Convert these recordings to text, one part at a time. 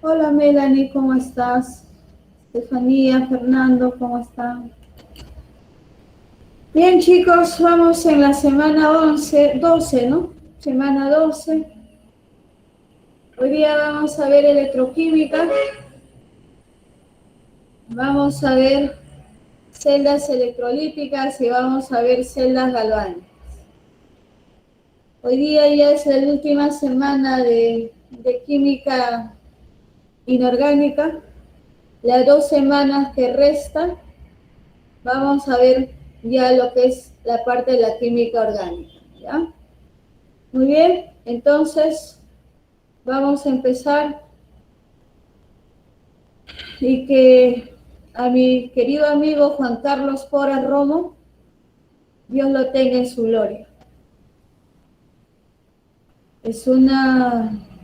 Hola Melanie, ¿cómo estás? Estefanía, Fernando, ¿cómo están? Bien chicos, vamos en la semana 12, ¿no? Semana 12. Hoy día vamos a ver electroquímica, vamos a ver celdas electrolíticas y vamos a ver celdas galvánicas. Hoy día ya es la última semana de química inorgánica. Las 2 semanas que restan vamos a ver ya lo que es la parte de la química orgánica, ¿ya? Muy bien, entonces vamos a empezar y que a mi querido amigo Juan Carlos Porras Romo, Dios lo tenga en su gloria.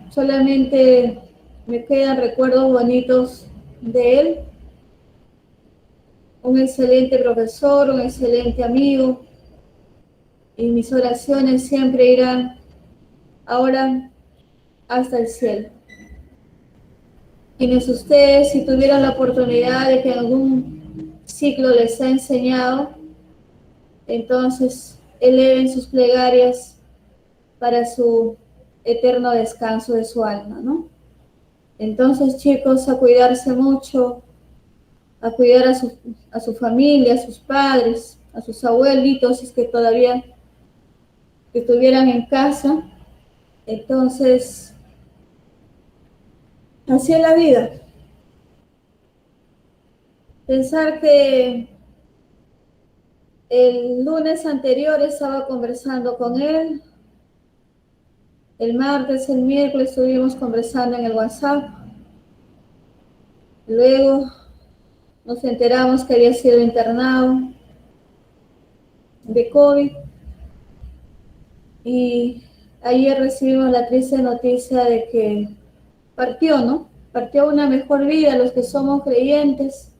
Solamente me quedan recuerdos bonitos de él, un excelente profesor, un excelente amigo, y mis oraciones siempre irán ahora hasta el cielo. Quienes ustedes, si tuvieran la oportunidad de que algún ciclo les ha enseñado, entonces eleven sus plegarias para su eterno descanso de su alma, ¿no? Entonces, chicos, a cuidarse mucho, a cuidar a su familia, a sus padres, a sus abuelitos, si es que todavía estuvieran en casa. Entonces, así es la vida. Pensar que el lunes anterior estaba conversando con él, el martes, el miércoles estuvimos conversando en el WhatsApp, luego nos enteramos que había sido internado de COVID y ayer recibimos la triste noticia de que partió, ¿no? Partió a una mejor vida. Los que somos creyentes,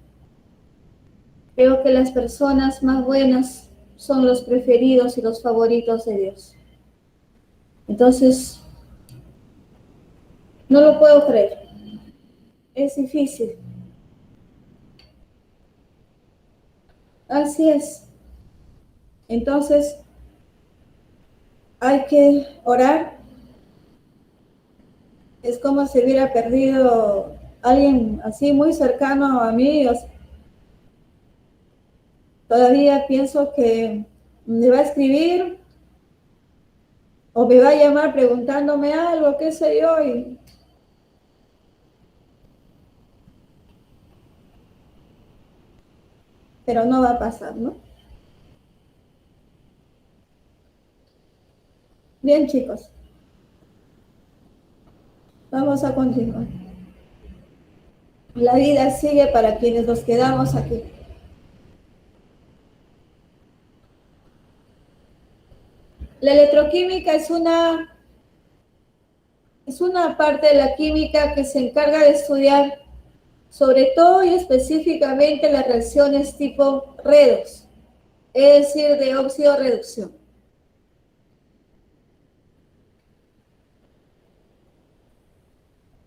creo que las personas más buenas son los preferidos y los favoritos de Dios. Entonces, no lo puedo creer. Es difícil. Así es. Entonces, hay que orar. Es como si hubiera perdido alguien así muy cercano a mí. Todavía pienso que me va a escribir o me va a llamar preguntándome algo, qué sé yo, pero no va a pasar, ¿no? Bien, chicos, vamos a continuar. La vida sigue para quienes nos quedamos aquí. La electroquímica es una parte de la química que se encarga de estudiar sobre todo y específicamente las reacciones tipo redox, es decir, de óxido reducción.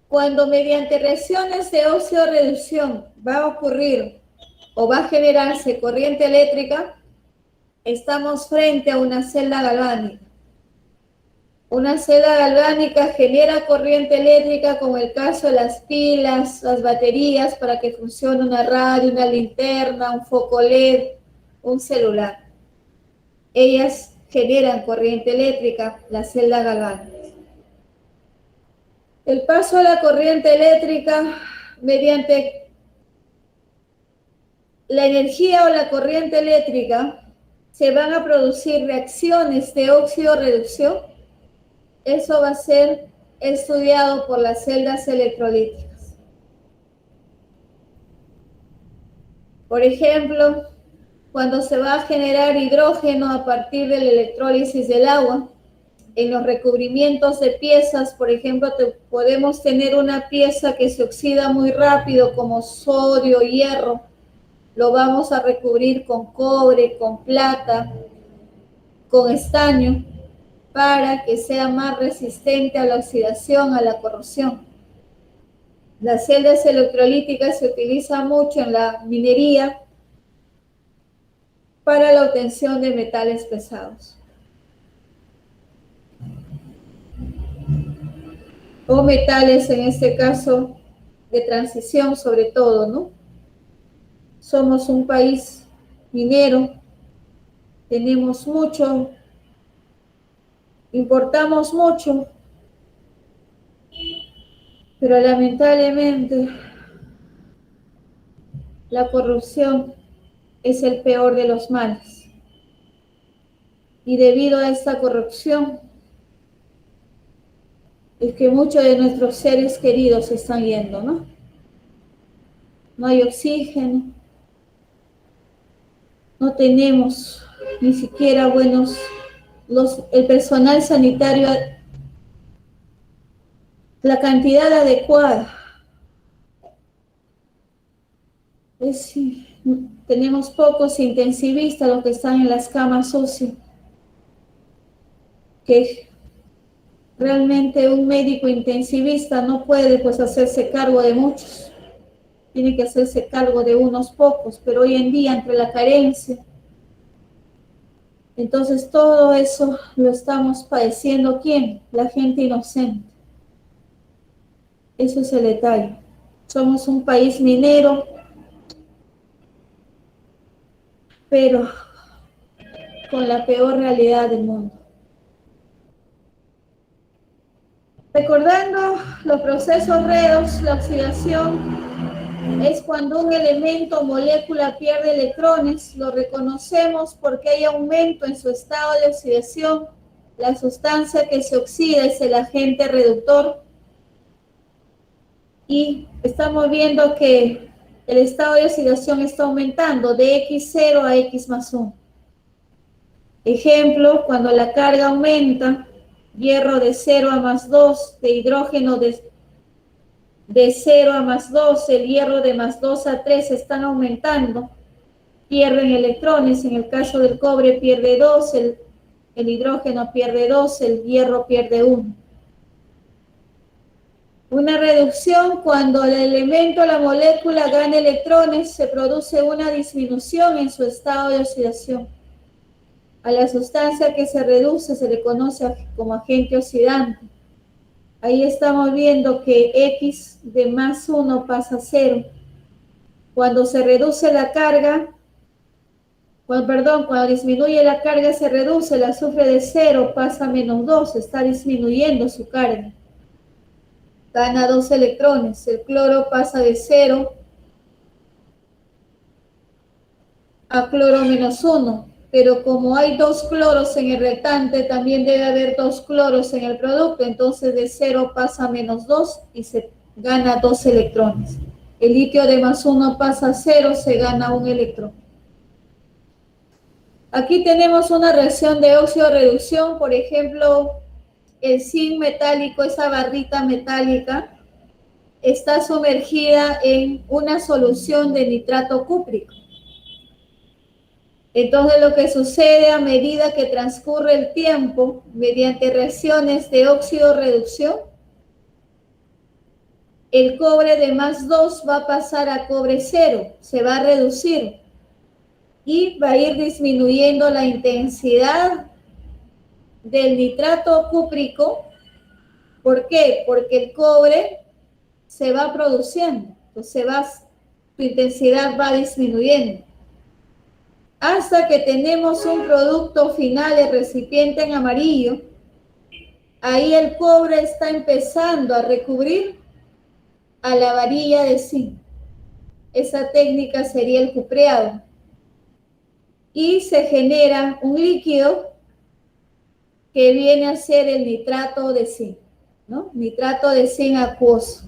Cuando mediante reacciones de óxido reducción va a ocurrir o va a generarse corriente eléctrica, estamos frente a una celda galvánica. Una celda galvánica genera corriente eléctrica, como el caso de las pilas, las baterías, para que funcione una radio, una linterna, un foco LED, un celular. Ellas generan corriente eléctrica, la celda galvánica. El paso a la corriente eléctrica mediante la energía o la corriente eléctrica se van a producir reacciones de óxido-reducción. Eso va a ser estudiado por las celdas electrolíticas. Por ejemplo, cuando se va a generar hidrógeno a partir de la electrólisis del agua, en los recubrimientos de piezas, por ejemplo, podemos tener una pieza que se oxida muy rápido, como sodio, hierro, lo vamos a recubrir con cobre, con plata, con estaño, para que sea más resistente a la oxidación, a la corrosión. Las celdas electrolíticas se utilizan mucho en la minería para la obtención de metales pesados o metales, en este caso, de transición sobre todo, ¿no? Somos un país minero, tenemos mucho, importamos mucho, pero lamentablemente la corrupción es el peor de los males. Y debido a esta corrupción es que muchos de nuestros seres queridos se están yendo, ¿no? No hay oxígeno, no tenemos ni siquiera el personal sanitario, la cantidad adecuada. Tenemos pocos intensivistas, los que están en las camas UCI, que realmente un médico intensivista no puede pues hacerse cargo de muchos, tiene que hacerse cargo de unos pocos, pero hoy en día entre la carencia, entonces todo eso lo estamos padeciendo ¿quién? La gente inocente. Eso es el detalle. Somos un país minero, pero con la peor realidad del mundo. Recordando los procesos redox, la oxidación es cuando un elemento o molécula pierde electrones. Lo reconocemos porque hay aumento en su estado de oxidación. La sustancia que se oxida es el agente reductor. Y estamos viendo que el estado de oxidación está aumentando de X0 a X más 1. Ejemplo, cuando la carga aumenta, hierro de 0 a más 2, de hidrógeno de 0 a más 2, el hierro de más 2 a 3 están aumentando, pierden electrones. En el caso del cobre pierde 2, el hidrógeno pierde 2, el hierro pierde 1. Una reducción, cuando el elemento o la molécula gana electrones, se produce una disminución en su estado de oxidación. A la sustancia que se reduce se le conoce como agente oxidante. Ahí estamos viendo que X de más 1 pasa a 0. Cuando se reduce la carga, cuando disminuye la carga se reduce, el azufre de 0 pasa a menos 2, está disminuyendo su carga. Gana 2 electrones. El cloro pasa de 0 a cloro menos 1. Pero como hay 2 cloros en el reactante, también debe haber 2 cloros en el producto. Entonces de 0 pasa a menos 2 y se gana 2 electrones. El litio de más 1 pasa a 0, se gana 1 electrón. Aquí tenemos una reacción de óxido-reducción. Por ejemplo, el zinc metálico, esa barrita metálica, está sumergida en una solución de nitrato cúprico. Entonces lo que sucede a medida que transcurre el tiempo, mediante reacciones de óxido-reducción, el cobre de más 2 va a pasar a cobre 0, se va a reducir y va a ir disminuyendo la intensidad del nitrato cúprico. ¿Por qué? Porque el cobre se va produciendo, entonces su intensidad va disminuyendo, hasta que tenemos un producto final, el recipiente en amarillo. Ahí el cobre está empezando a recubrir a la varilla de zinc. Esa técnica sería el cupreado. Y se genera un líquido que viene a ser el nitrato de zinc, ¿no? Nitrato de zinc acuoso.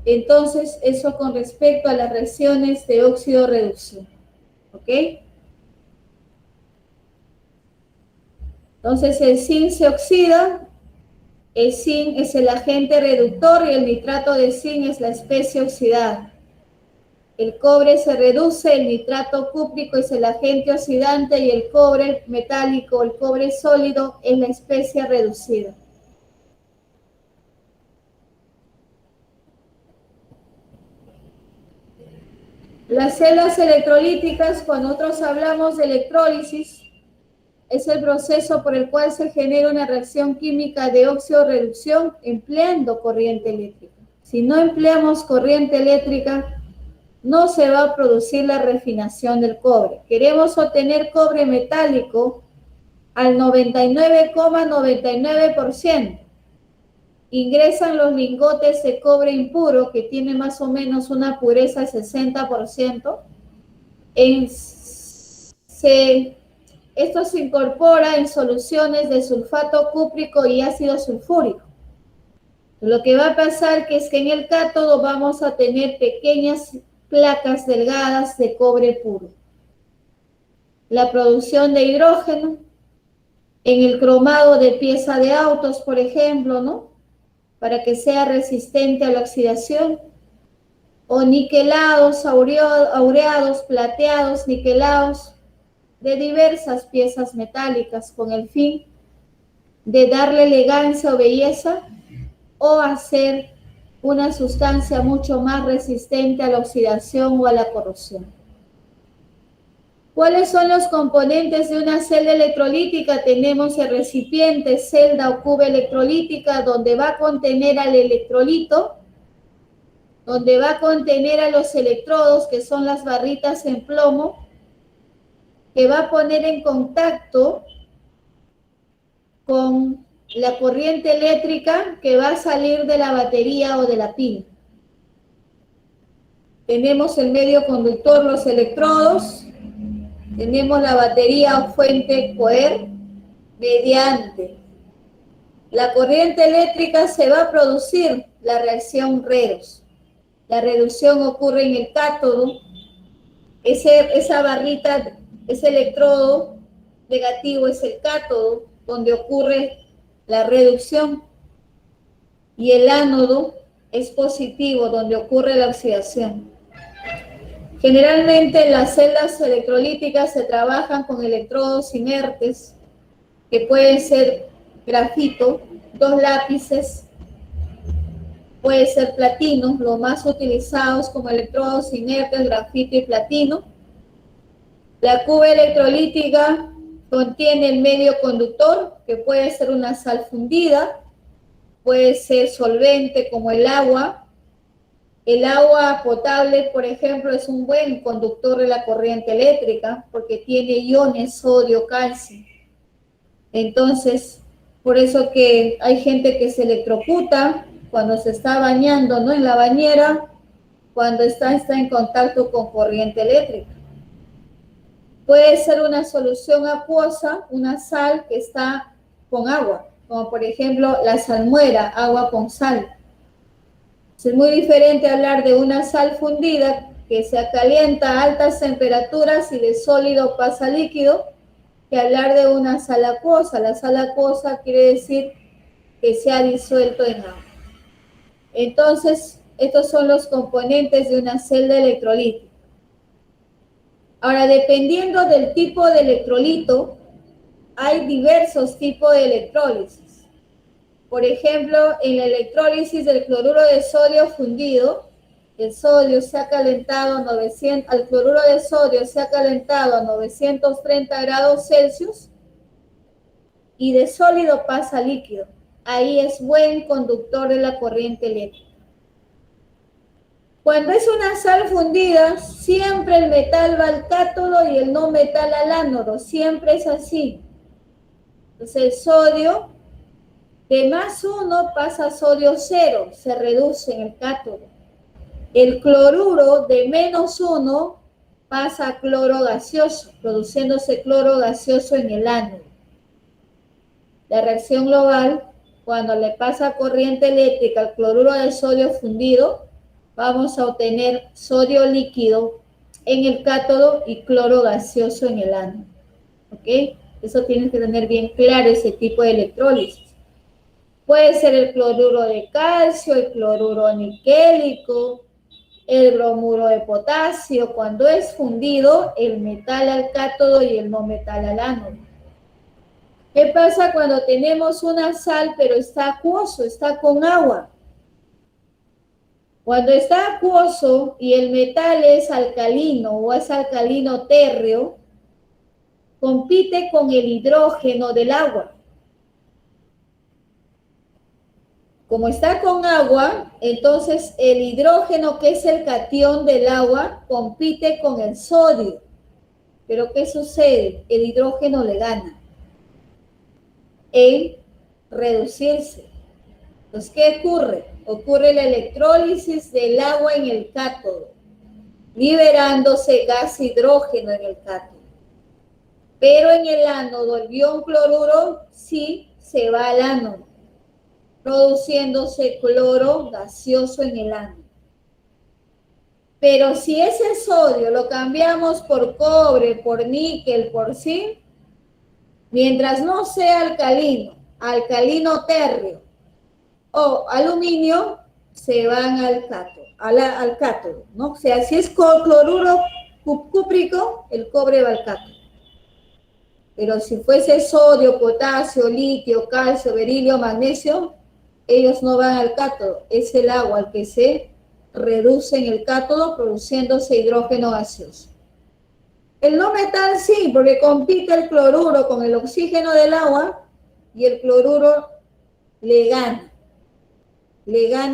Entonces, eso con respecto a las reacciones de óxido-reducción. ¿Ok? Entonces, el zinc se oxida, el zinc es el agente reductor y el nitrato de zinc es la especie oxidada. El cobre se reduce, el nitrato cúprico es el agente oxidante y el cobre metálico, el cobre sólido, es la especie reducida. Las celdas electrolíticas, cuando nosotros hablamos de electrólisis, es el proceso por el cual se genera una reacción química de óxido-reducción empleando corriente eléctrica. Si no empleamos corriente eléctrica, no se va a producir la refinación del cobre. Queremos obtener cobre metálico al 99,99%. Ingresan los lingotes de cobre impuro, que tiene más o menos una pureza de 60%. Esto se incorpora en soluciones de sulfato cúprico y ácido sulfúrico. Lo que va a pasar es que en el cátodo vamos a tener pequeñas placas delgadas de cobre puro. La producción de hidrógeno en el cromado de pieza de autos, por ejemplo, ¿no? Para que sea resistente a la oxidación. O niquelados, aureados, plateados, niquelados de diversas piezas metálicas con el fin de darle elegancia o belleza o hacer una sustancia mucho más resistente a la oxidación o a la corrosión. ¿Cuáles son los componentes de una celda electrolítica? Tenemos el recipiente, celda o cuba electrolítica, donde va a contener al electrolito, donde va a contener a los electrodos, que son las barritas en plomo, que va a poner en contacto con la corriente eléctrica que va a salir de la batería o de la pila. Tenemos el medio conductor, los electrodos, tenemos la batería o fuente coher mediante la corriente eléctrica se va a producir la reacción redox. La reducción ocurre en el cátodo. Esa barrita, ese electrodo negativo es el cátodo, donde ocurre la reducción, y el ánodo es positivo, donde ocurre la oxidación. Generalmente las celdas electrolíticas se trabajan con electrodos inertes, que pueden ser grafito, 2 lápices, puede ser platino, los más utilizados como electrodos inertes, grafito y platino. La cuba electrolítica contiene el medio conductor, que puede ser una sal fundida, puede ser solvente como el agua. El agua potable, por ejemplo, es un buen conductor de la corriente eléctrica porque tiene iones sodio, calcio. Entonces, por eso que hay gente que se electrocuta cuando se está bañando, ¿no? En la bañera, cuando está en contacto con corriente eléctrica. Puede ser una solución acuosa, una sal que está con agua, como por ejemplo la salmuera, agua con sal. Es muy diferente hablar de una sal fundida que se calienta a altas temperaturas y de sólido pasa a líquido, que hablar de una sal acuosa. La sal acuosa quiere decir que se ha disuelto en agua. Entonces, estos son los componentes de una celda electrolítica. Ahora, dependiendo del tipo de electrolito, hay diversos tipos de electrólisis. Por ejemplo, en la electrólisis del cloruro de sodio fundido, el sodio se ha calentado al cloruro de sodio se ha calentado a 930 grados Celsius y de sólido pasa a líquido. Ahí es buen conductor de la corriente eléctrica. Cuando es una sal fundida, siempre el metal va al cátodo y el no metal al ánodo. Siempre es así. Entonces el sodio de +1 pasa a sodio 0, se reduce en el cátodo. El cloruro de -1 pasa a cloro gaseoso, produciéndose cloro gaseoso en el ánodo. La reacción global, cuando le pasa corriente eléctrica al cloruro de sodio fundido, vamos a obtener sodio líquido en el cátodo y cloro gaseoso en el ánodo. ¿Ok? Eso tienes que tener bien claro, ese tipo de electrólisis. Puede ser el cloruro de calcio, el cloruro niquélico, el bromuro de potasio. Cuando es fundido, el metal al cátodo y el no metal al ánodo. ¿Qué pasa cuando tenemos una sal pero está acuoso, está con agua? Cuando está acuoso y el metal es alcalino o es alcalino térreo, compite con el hidrógeno del agua. Como está con agua, entonces el hidrógeno, que es el catión del agua, compite con el sodio. Pero ¿qué sucede? El hidrógeno le gana en reducirse. Entonces, ¿qué ocurre? Ocurre la electrólisis del agua en el cátodo, liberándose gas hidrógeno en el cátodo. Pero en el ánodo, el ion cloruro sí se va al ánodo, produciéndose cloro gaseoso en el ánodo. Pero si ese sodio lo cambiamos por cobre, por níquel, por zinc, mientras no sea alcalino, alcalino térreo o aluminio, se van al cátodo, ¿no? O sea, si es cloruro cúprico, el cobre va al cátodo. Pero si fuese sodio, potasio, litio, calcio, berilio, magnesio, ellos no van al cátodo. Es el agua el que se reduce en el cátodo, produciéndose hidrógeno gaseoso. El no metal sí, porque compite el cloruro con el oxígeno del agua y el cloruro le gana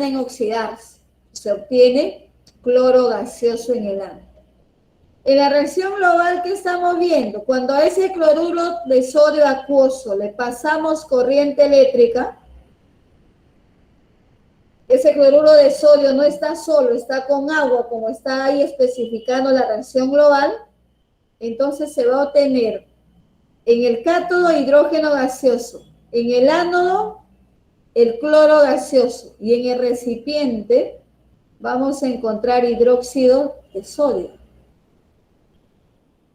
en oxidarse. Se obtiene cloro gaseoso en el agua. En la reacción global que estamos viendo, cuando a ese cloruro de sodio acuoso le pasamos corriente eléctrica, ese cloruro de sodio no está solo, está con agua, como está ahí especificando la reacción global, entonces se va a obtener en el cátodo hidrógeno gaseoso, en el ánodo el cloro gaseoso y en el recipiente vamos a encontrar hidróxido de sodio.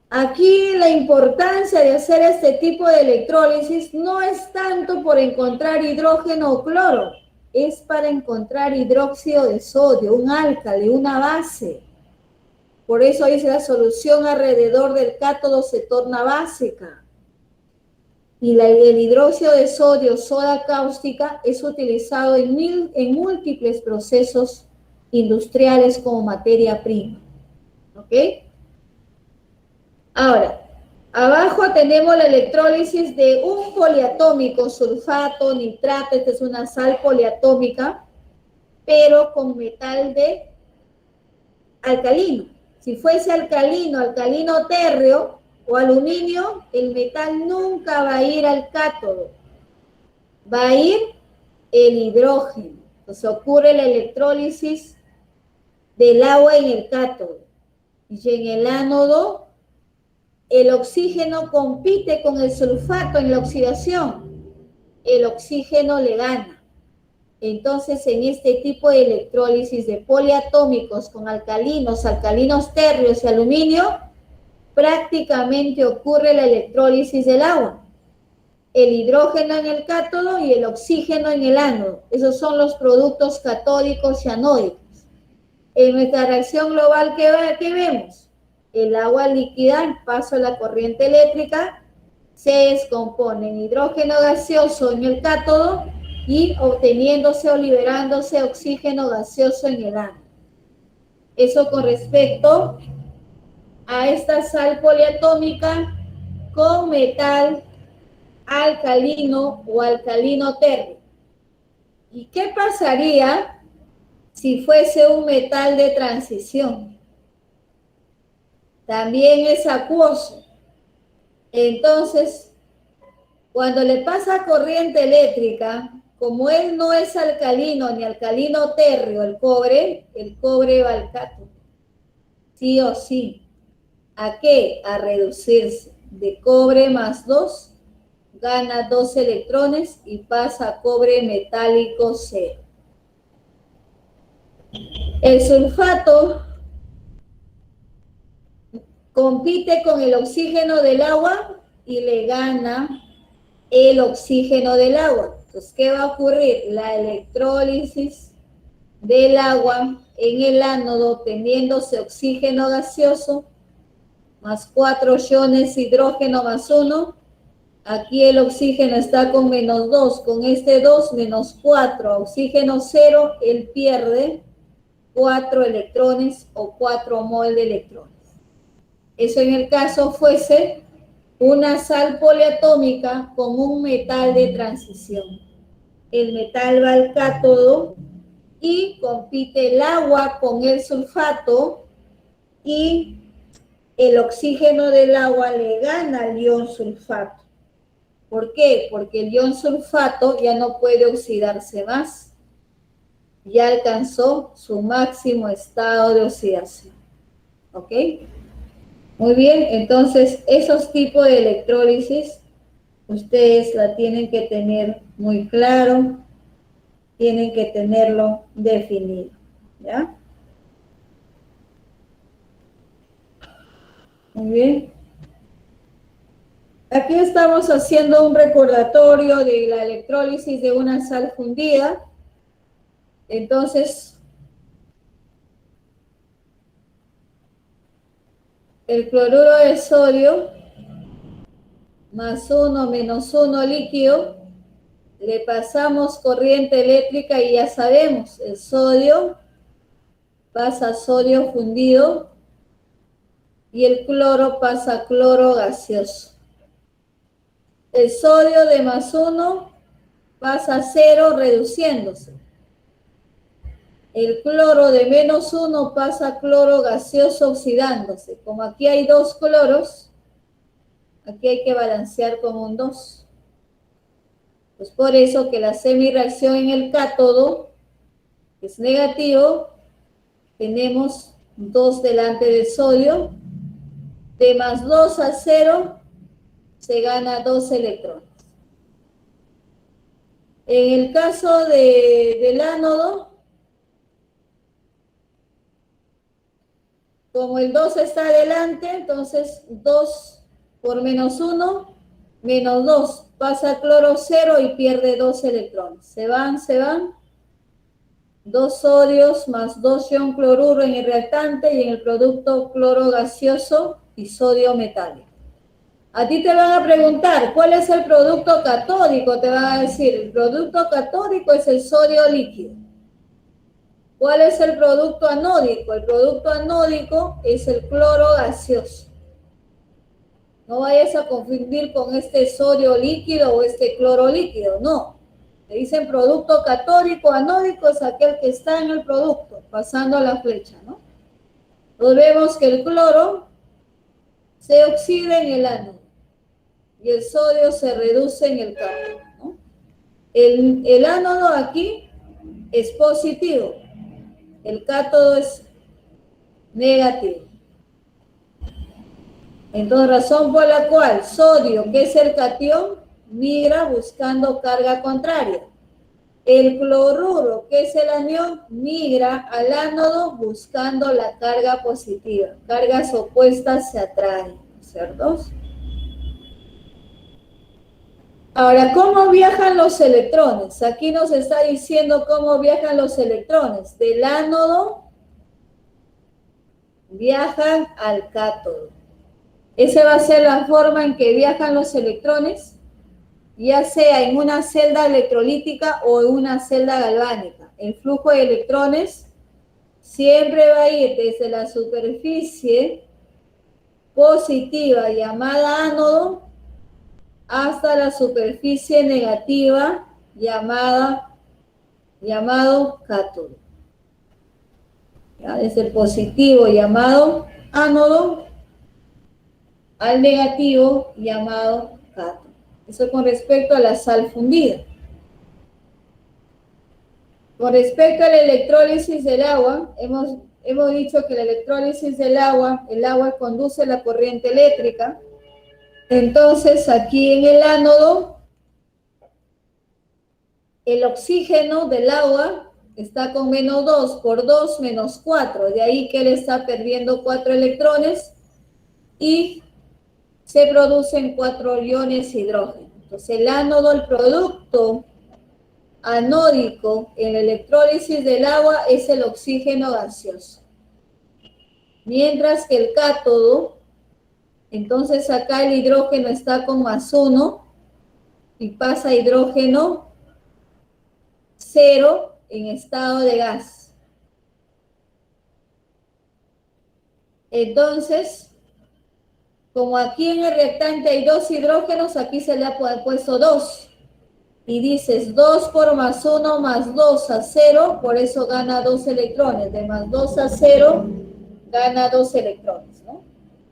Aquí la importancia de hacer este tipo de electrólisis no es tanto por encontrar hidrógeno o cloro, es para encontrar hidróxido de sodio, un álcali, una base. Por eso dice la solución alrededor del cátodo se torna básica. Y el hidróxido de sodio, soda cáustica, es utilizado en múltiples procesos industriales como materia prima. ¿Ok? Ahora, abajo tenemos la electrólisis de un poliatómico, sulfato, nitrato, esta es una sal poliatómica, pero con metal de alcalino. Si fuese alcalino, alcalino térreo o aluminio, el metal nunca va a ir al cátodo, va a ir el hidrógeno. Entonces ocurre la electrólisis del agua en el cátodo. Y en el ánodo, el oxígeno compite con el sulfato en la oxidación. El oxígeno le gana. Entonces, en este tipo de electrólisis de poliatómicos con alcalinos térreos y aluminio, prácticamente ocurre la electrólisis del agua. El hidrógeno en el cátodo y el oxígeno en el ánodo. Esos son los productos catódicos y anódicos. En nuestra reacción global, ¿qué vemos? El agua líquida, en paso de la corriente eléctrica, se descompone en hidrógeno gaseoso en el cátodo y obteniéndose o liberándose oxígeno gaseoso en el ánodo. Eso con respecto a esta sal poliatómica con metal alcalino o alcalino térreo. ¿Y qué pasaría si fuese un metal de transición? También es acuoso. Entonces, cuando le pasa corriente eléctrica, como él no es alcalino ni alcalino térreo, el cobre va al cátodo. Sí o sí. ¿A qué? A reducirse. De cobre más 2, gana 2 electrones y pasa a cobre metálico 0. El sulfato compite con el oxígeno del agua y le gana el oxígeno del agua. Entonces, ¿qué va a ocurrir? La electrólisis del agua en el ánodo, teniéndose oxígeno gaseoso, más 4 iones hidrógeno más 1. Aquí el oxígeno está con menos 2, con este 2 menos 4, oxígeno 0, él pierde 4 electrones o 4 mol de electrones. Eso en el caso fuese una sal poliatómica con un metal de transición. El metal va al cátodo y compite el agua con el sulfato y el oxígeno del agua le gana al ion sulfato. ¿Por qué? Porque el ion sulfato ya no puede oxidarse más. Ya alcanzó su máximo estado de oxidación. ¿Ok? Muy bien, entonces esos tipos de electrólisis ustedes la tienen que tener muy claro, tienen que tenerlo definido, ¿ya? Muy bien. Aquí estamos haciendo un recordatorio de la electrólisis de una sal fundida. Entonces, el cloruro de sodio más 1 menos 1 líquido, le pasamos corriente eléctrica y ya sabemos, el sodio pasa a sodio fundido y el cloro pasa a cloro gaseoso. El sodio de más 1 pasa a 0 reduciéndose. El cloro de menos 1 pasa a cloro gaseoso oxidándose. Como aquí hay 2 cloros, aquí hay que balancear con un 2. Pues por eso que la semirreacción en el cátodo es negativo, tenemos 2 delante del sodio, de más 2 a 0 se gana 2 electrones. En el caso del ánodo, como el 2 está adelante, entonces 2 por menos 1, menos 2, pasa a cloro 0 y pierde 2 electrones. Se van. 2 sodios más 2 ion cloruro en el reactante y en el producto cloro gaseoso y sodio metálico. A ti te van a preguntar, ¿cuál es el producto catódico? Te van a decir, el producto catódico es el sodio líquido. ¿Cuál es el producto anódico? El producto anódico es el cloro gaseoso. No vayas a confundir con este sodio líquido o este cloro líquido, no. Le dicen producto catódico, anódico es aquel que está en el producto, pasando la flecha, ¿no? Entonces vemos que el cloro se oxida en el ánodo y el sodio se reduce en el cátodo, ¿no? El ánodo aquí es positivo, el cátodo es negativo. Entonces, razón por la cual sodio, que es el catión, migra buscando carga contraria. El cloruro, que es el anión, migra al ánodo buscando la carga positiva. Cargas opuestas se atraen, ¿cierto? Ahora, ¿cómo viajan los electrones? Aquí nos está diciendo cómo viajan los electrones. Del ánodo viajan al cátodo. Esa va a ser la forma en que viajan los electrones, ya sea en una celda electrolítica o en una celda galvánica. El flujo de electrones siempre va a ir desde la superficie positiva llamada ánodo hasta la superficie negativa llamado cátodo. ¿Ya? Desde el positivo llamado ánodo al negativo llamado cátodo. Eso con respecto a la sal fundida. Con respecto a la electrólisis del agua, hemos dicho que la electrólisis del agua, el agua conduce la corriente eléctrica. Entonces, aquí en el ánodo, el oxígeno del agua está con menos 2, por 2 menos 4. De ahí que él está perdiendo 4 electrones y se producen 4 iones hidrógeno. Entonces, el ánodo, el producto anódico en la electrólisis del agua es el oxígeno gaseoso. Mientras que el cátodo, entonces acá el hidrógeno está con más 1 y pasa a hidrógeno 0 en estado de gas. Entonces, como aquí en el reactante hay 2 hidrógenos, aquí se le ha puesto 2. Y dices 2 por más 1 más 2 a 0, por eso gana 2 electrones. De más 2 a 0, gana 2 electrones, ¿no?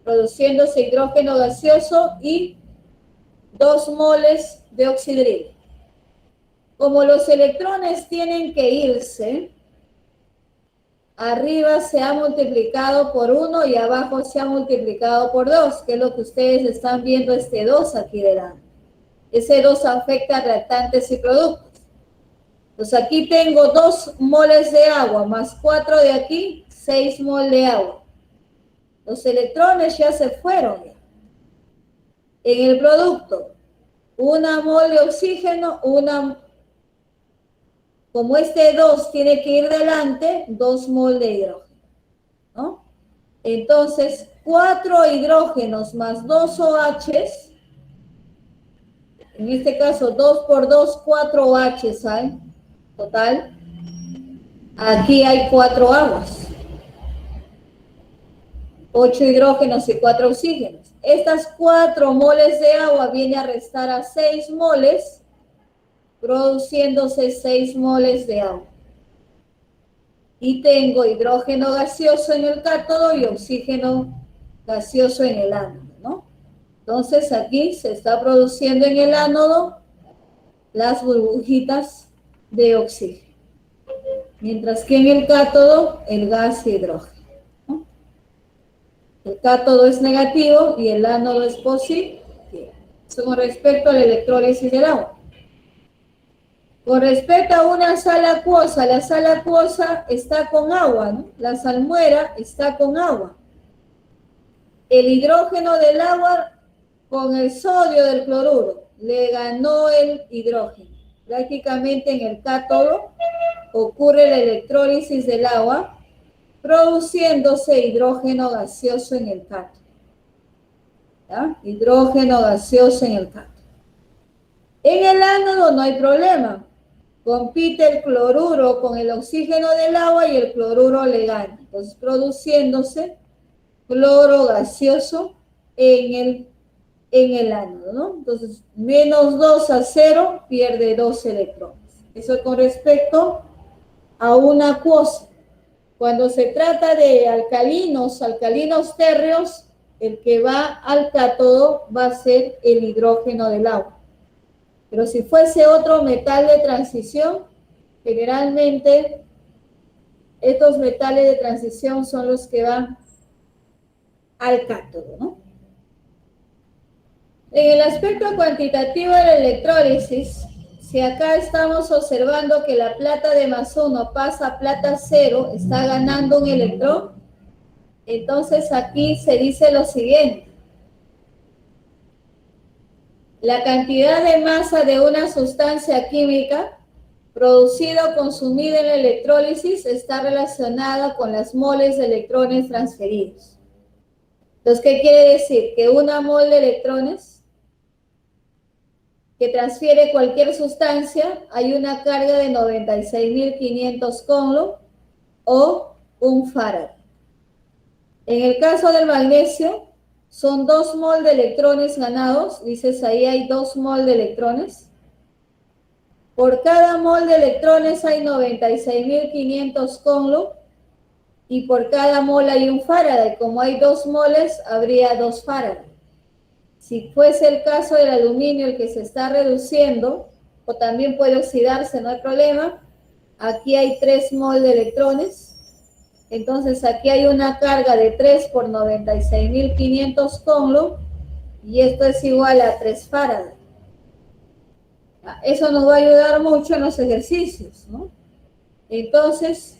Produciéndose hidrógeno gaseoso y 2 moles de oxidril. Como los electrones tienen que irse, arriba se ha multiplicado por 1 y abajo se ha multiplicado por 2, que es lo que ustedes están viendo, este 2 aquí delante. Ese 2 afecta a reactantes y productos. Pues aquí tengo 2 moles de agua, más 4 de aquí, 6 moles de agua. Los electrones ya se fueron. En el producto, 1 mol de oxígeno, como este 2 tiene que ir delante, 2 mol de hidrógeno, ¿no? Entonces, 4 hidrógenos más 2 OHs, en este caso 2 por 2, 4 OHs hay, total. Aquí hay 4 aguas, 8 hidrógenos y 4 oxígenos. Estas 4 moles de agua viene a restar a 6 moles, produciéndose 6 moles de agua. Y tengo hidrógeno gaseoso en el cátodo y oxígeno gaseoso en el ánodo, ¿no? Entonces aquí se está produciendo en el ánodo las burbujitas de oxígeno, mientras que en el cátodo el gas y hidrógeno, ¿no? El cátodo es negativo y el ánodo es positivo. Eso con respecto a la electrólisis del agua. Con respecto a una sal acuosa, la sal acuosa está con agua, ¿no? La salmuera está con agua. El hidrógeno del agua con el sodio del cloruro le ganó el hidrógeno. Prácticamente en el cátodo ocurre la electrólisis del agua, produciéndose hidrógeno gaseoso en el cátodo. ¿Ya? Hidrógeno gaseoso en el cátodo. En el ánodo no hay problema. Compite el cloruro con el oxígeno del agua y el cloruro le gana. Entonces, produciéndose cloro gaseoso en el ánodo, ¿no? Entonces, menos 2 a 0 pierde 2 electrones. Eso con respecto a una acuosa. Cuando se trata de alcalinos térreos, el que va al cátodo va a ser el hidrógeno del agua. Pero si fuese otro metal de transición, generalmente estos metales de transición son los que van al cátodo, ¿no? En el aspecto cuantitativo de la electrólisis, si acá estamos observando que la plata de más 1 pasa a plata 0, está ganando un electrón, entonces aquí se dice lo siguiente. La cantidad de masa de una sustancia química producida o consumida en la electrólisis está relacionada con las moles de electrones transferidos. Entonces, ¿qué quiere decir? Que una mol de electrones que transfiere cualquier sustancia, hay una carga de 96.500 Coulomb o un farad. En el caso del magnesio, son 2 mol de electrones ganados, dices ahí hay 2 mol de electrones. Por cada mol de electrones hay 96.500 Coulomb y por cada mol hay un Faraday. Como hay 2 moles, habría 2 Faraday. Si fuese el caso del aluminio el que se está reduciendo, o también puede oxidarse, no hay problema, aquí hay 3 mol de electrones. Entonces aquí hay una carga de 3 por 96.500 Coulomb y esto es igual a 3 Faraday. Eso nos va a ayudar mucho en los ejercicios, ¿no? Entonces,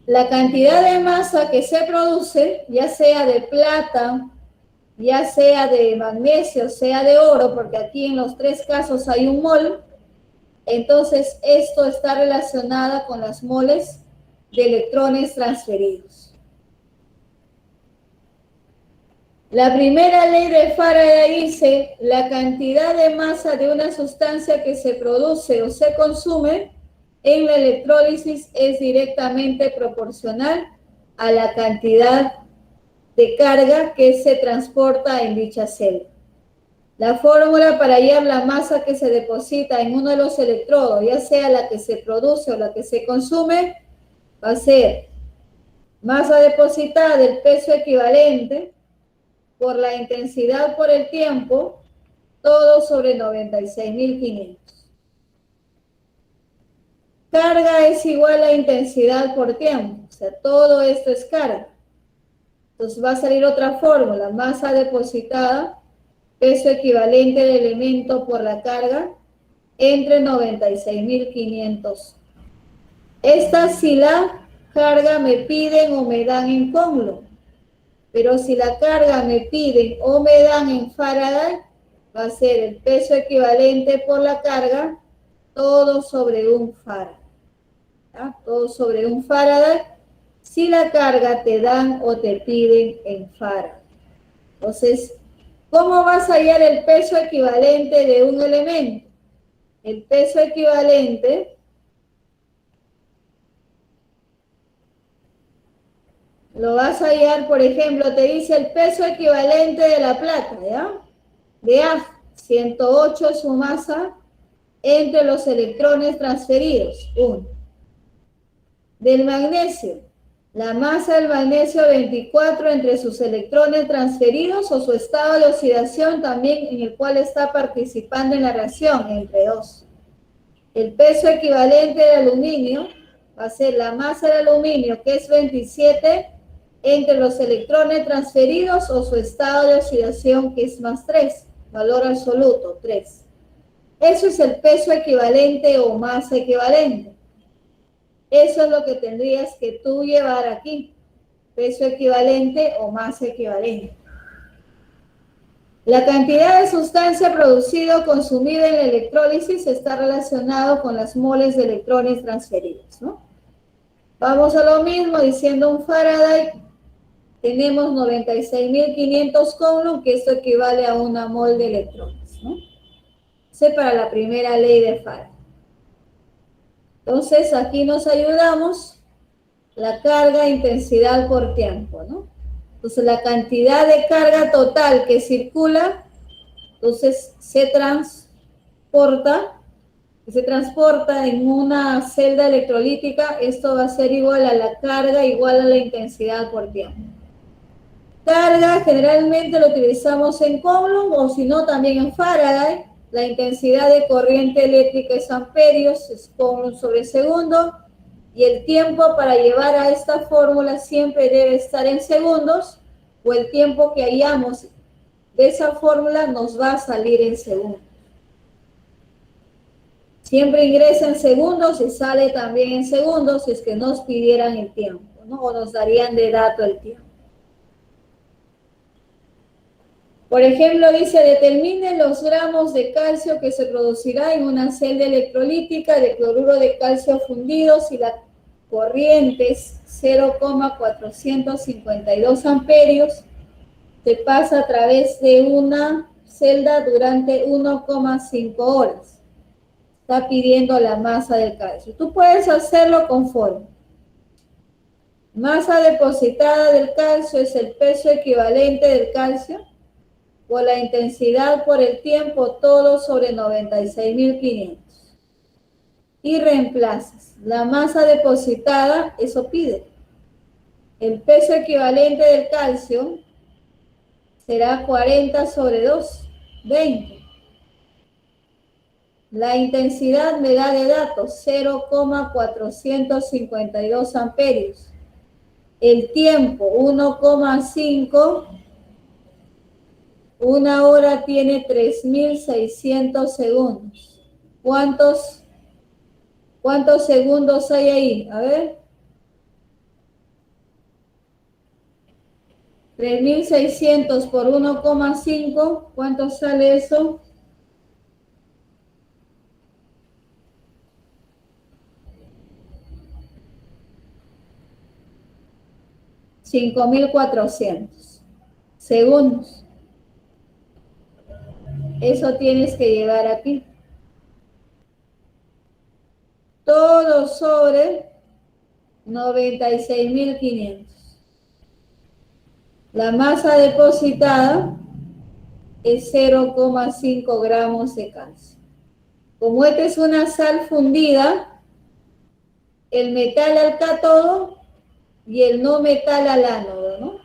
la cantidad de masa que se produce, ya sea de plata, ya sea de magnesio, sea de oro, porque aquí en los 3 casos hay un mol, entonces esto está relacionado con las moles de electrones transferidos. La primera ley de Faraday dice, la cantidad de masa de una sustancia que se produce o se consume en la electrólisis es directamente proporcional a la cantidad de carga que se transporta en dicha celda. La fórmula para hallar la masa que se deposita en uno de los electrodos, ya sea la que se produce o la que se consume, va a ser masa depositada del peso equivalente por la intensidad por el tiempo, todo sobre 96.500. Carga es igual a intensidad por tiempo, o sea, todo esto es carga. Entonces va a salir otra fórmula, masa depositada, peso equivalente del elemento por la carga, entre 96.500. Esta si la carga me piden o me dan en Coulomb, pero si la carga me piden o me dan en Faraday, va a ser el peso equivalente por la carga, todo sobre un Faraday. ¿Ya? Todo sobre un Faraday, si la carga te dan o te piden en Faraday. Entonces, ¿cómo vas a hallar el peso equivalente de un elemento? El peso equivalente lo vas a hallar, por ejemplo, te dice el peso equivalente de la plata, ¿ya? De A, 108 su masa entre los electrones transferidos, 1. Del magnesio, la masa del magnesio 24 entre sus electrones transferidos o su estado de oxidación también en el cual está participando en la reacción, entre 2. El peso equivalente del aluminio va a ser la masa del aluminio, que es 27, entre los electrones transferidos o su estado de oxidación, que es más 3, valor absoluto, 3. Eso es el peso equivalente o masa equivalente. Eso es lo que tendrías que tú llevar aquí, peso equivalente o masa equivalente. La cantidad de sustancia producida o consumida en la electrólisis está relacionado con las moles de electrones transferidos, ¿no? Vamos a lo mismo, diciendo un Faraday, tenemos 96.500 Coulomb, que esto equivale a una mol de electrones, ¿no? Ese para la primera ley de Faraday. Entonces, aquí nos ayudamos la carga, intensidad por tiempo, ¿no? Entonces, la cantidad de carga total que circula, entonces se transporta en una celda electrolítica. Esto va a ser igual a la carga, igual a la intensidad por tiempo. Carga generalmente lo utilizamos en Coulomb o si no también en Faraday. La intensidad de corriente eléctrica es amperios, es Coulomb sobre segundo. Y el tiempo para llevar a esta fórmula siempre debe estar en segundos, o el tiempo que hallamos de esa fórmula nos va a salir en segundos. Siempre ingresa en segundos y sale también en segundos si es que nos pidieran el tiempo, ¿no? O nos darían de dato el tiempo. Por ejemplo, dice, determine los gramos de calcio que se producirá en una celda electrolítica de cloruro de calcio fundido si la corriente es 0,452 amperios, se pasa a través de una celda durante 1,5 horas. Está pidiendo la masa del calcio. Tú puedes hacerlo conforme. Masa depositada del calcio es el peso equivalente del calcio por la intensidad por el tiempo, todo sobre 96.500. Y reemplazas. La masa depositada, eso pide. El peso equivalente del calcio será 40 sobre 2, 20. La intensidad me da de datos 0,452 amperios. El tiempo 1,5. Una hora tiene 3.600 segundos. ¿Cuántos segundos hay ahí? A ver. 3.600 por 1,5. ¿Cuánto sale eso? 5.400 segundos. Eso tienes que llevar aquí. Todo sobre 96.500. La masa depositada es 0,5 gramos de calcio. Como esta es una sal fundida, el metal al cátodo y el no metal al ánodo, ¿no?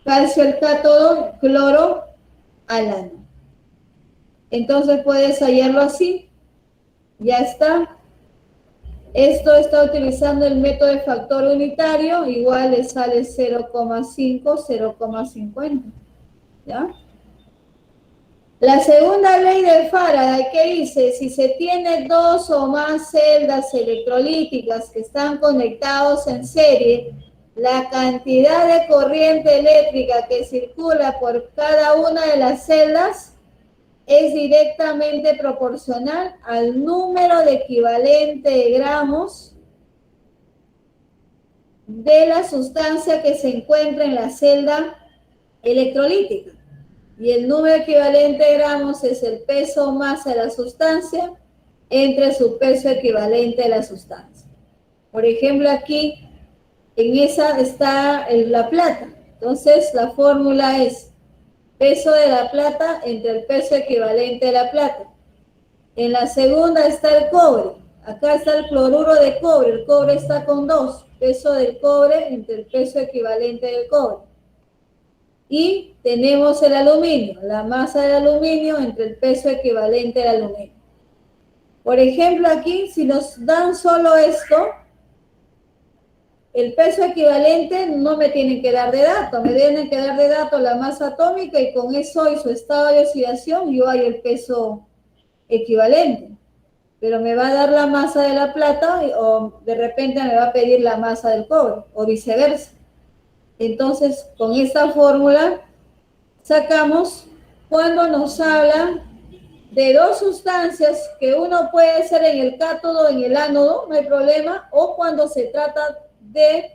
Calcio al cátodo, cloro al ánodo. Entonces puedes hallarlo así. Ya está. Esto está utilizando el método de factor unitario, igual le sale 0,5, 0,50. ¿Ya? La segunda ley de Faraday, ¿qué dice? Si se tiene dos o más celdas electrolíticas que están conectados en serie, la cantidad de corriente eléctrica que circula por cada una de las celdas es directamente proporcional al número de equivalente de gramos de la sustancia que se encuentra en la celda electrolítica. Y el número equivalente de gramos es el peso o masa de la sustancia entre su peso equivalente de la sustancia. Por ejemplo, aquí en esa está la plata. Entonces, la fórmula es peso de la plata entre el peso equivalente de la plata. En la segunda está el cobre. Acá está el cloruro de cobre. El cobre está con 2. Peso del cobre entre el peso equivalente del cobre. Y tenemos el aluminio. La masa del aluminio entre el peso equivalente del aluminio. Por ejemplo, aquí, si nos dan solo esto, el peso equivalente no me tienen que dar de dato, me tienen que dar de dato la masa atómica y con eso y su estado de oxidación yo hay el peso equivalente. Pero me va a dar la masa de la plata o de repente me va a pedir la masa del cobre o viceversa. Entonces, con esta fórmula sacamos cuando nos habla de dos sustancias que uno puede ser en el cátodo o en el ánodo, no hay problema, o cuando se trata de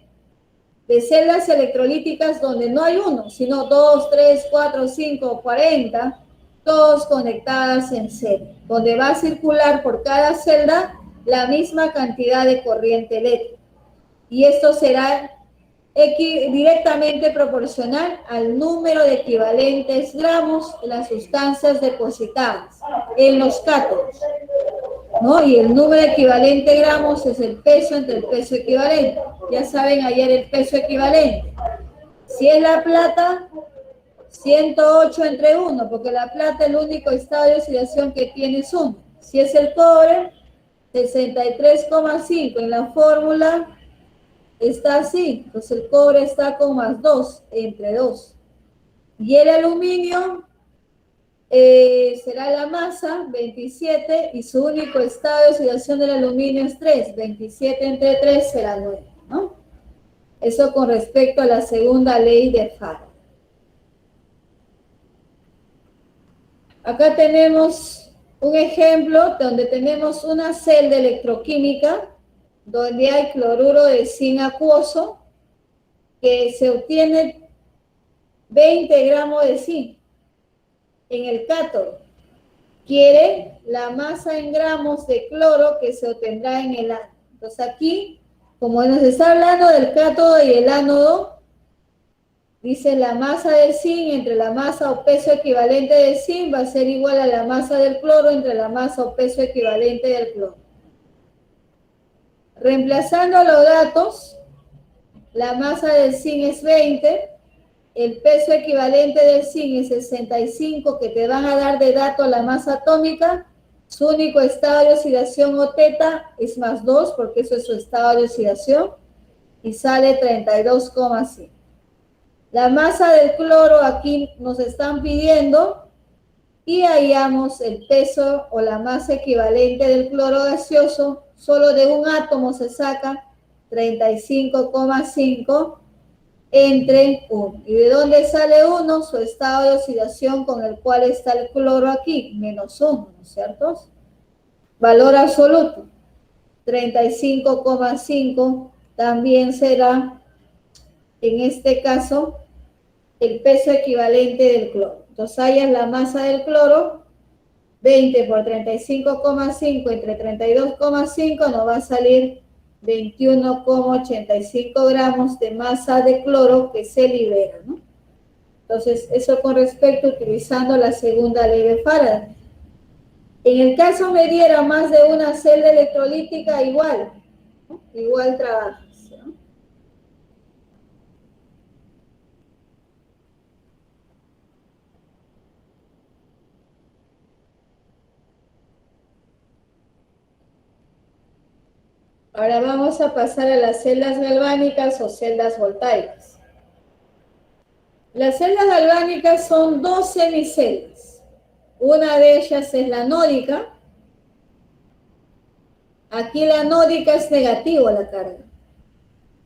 celdas electrolíticas donde no hay uno, sino 2, 3, 4, 5, 40, todos conectadas en serie, donde va a circular por cada celda la misma cantidad de corriente eléctrica. Y esto será directamente proporcional al número de equivalentes gramos de las sustancias depositadas en los cátodos, ¿no? Y el número equivalente gramos es el peso entre el peso equivalente. Ya saben ayer el peso equivalente. Si es la plata, 108 entre 1, porque la plata el único estado de oxidación que tiene es 1. Si es el cobre, 63,5. En la fórmula está así, entonces el cobre está con más 2, entre 2. Y el aluminio será la masa, 27, y su único estado de oxidación del aluminio es 3. 27 entre 3 será 9, ¿no? Eso con respecto a la segunda ley de Faraday. Acá tenemos un ejemplo donde tenemos una celda electroquímica donde hay cloruro de zinc acuoso que se obtiene 20 gramos de zinc en el cátodo. Quiere la masa en gramos de cloro que se obtendrá en el ánodo. Entonces aquí, como nos está hablando del cátodo y el ánodo, dice la masa del zinc entre la masa o peso equivalente del zinc va a ser igual a la masa del cloro entre la masa o peso equivalente del cloro. Reemplazando los datos, la masa del zinc es 20, el peso equivalente del zinc es 65, que te van a dar de dato la masa atómica. Su único estado de oxidación o teta es más 2, porque eso es su estado de oxidación, y sale 32,5. La masa del cloro aquí nos están pidiendo y hallamos el peso o la masa equivalente del cloro gaseoso. Solo de un átomo se saca 35,5 entre 1. ¿Y de dónde sale 1? Su estado de oxidación con el cual está el cloro aquí, menos 1, ¿no es cierto? Valor absoluto, 35,5 también será, en este caso, el peso equivalente del cloro. Entonces, hallas la masa del cloro, 20 por 35,5 entre 32,5 nos va a salir 21,85 gramos de masa de cloro que se libera, ¿no? Entonces, eso con respecto utilizando la segunda ley de Faraday. En el caso me diera más de una celda electrolítica, igual, ¿no? Igual trabaja, ¿no? Ahora vamos a pasar a las celdas galvánicas o celdas voltaicas. Las celdas galvánicas son dos semiceldas. Una de ellas es la anódica. Aquí la anódica es negativo la carga.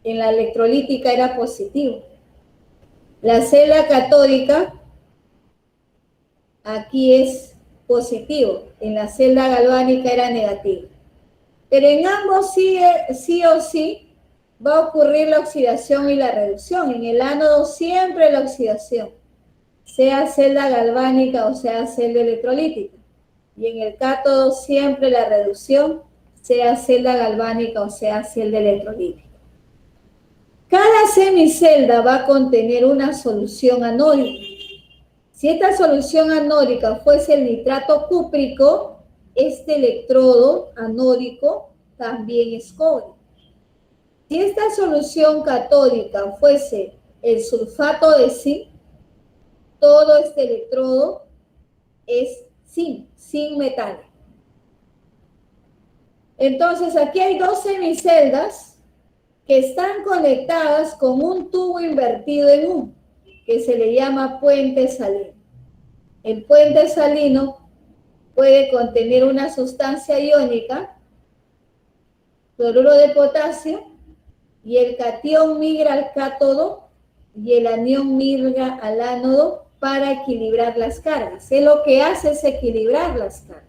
En la electrolítica era positivo. La celda catódica aquí es positivo. En la celda galvánica era negativo. Pero en ambos sí o sí va a ocurrir la oxidación y la reducción. En el ánodo siempre la oxidación, sea celda galvánica o sea celda electrolítica. Y en el cátodo siempre la reducción, sea celda galvánica o sea celda electrolítica. Cada semicelda va a contener una solución anódica. Si esta solución anódica fuese el nitrato cúprico, este electrodo anódico también es cobre. Si esta solución catódica fuese el sulfato de zinc, todo este electrodo es zinc metálico. Entonces, aquí hay dos semiceldas que están conectadas con un tubo invertido en U, que se le llama puente salino. El puente salino puede contener una sustancia iónica, cloruro de potasio, y el catión migra al cátodo y el anión migra al ánodo para equilibrar las cargas. Es lo que hace es equilibrar las cargas.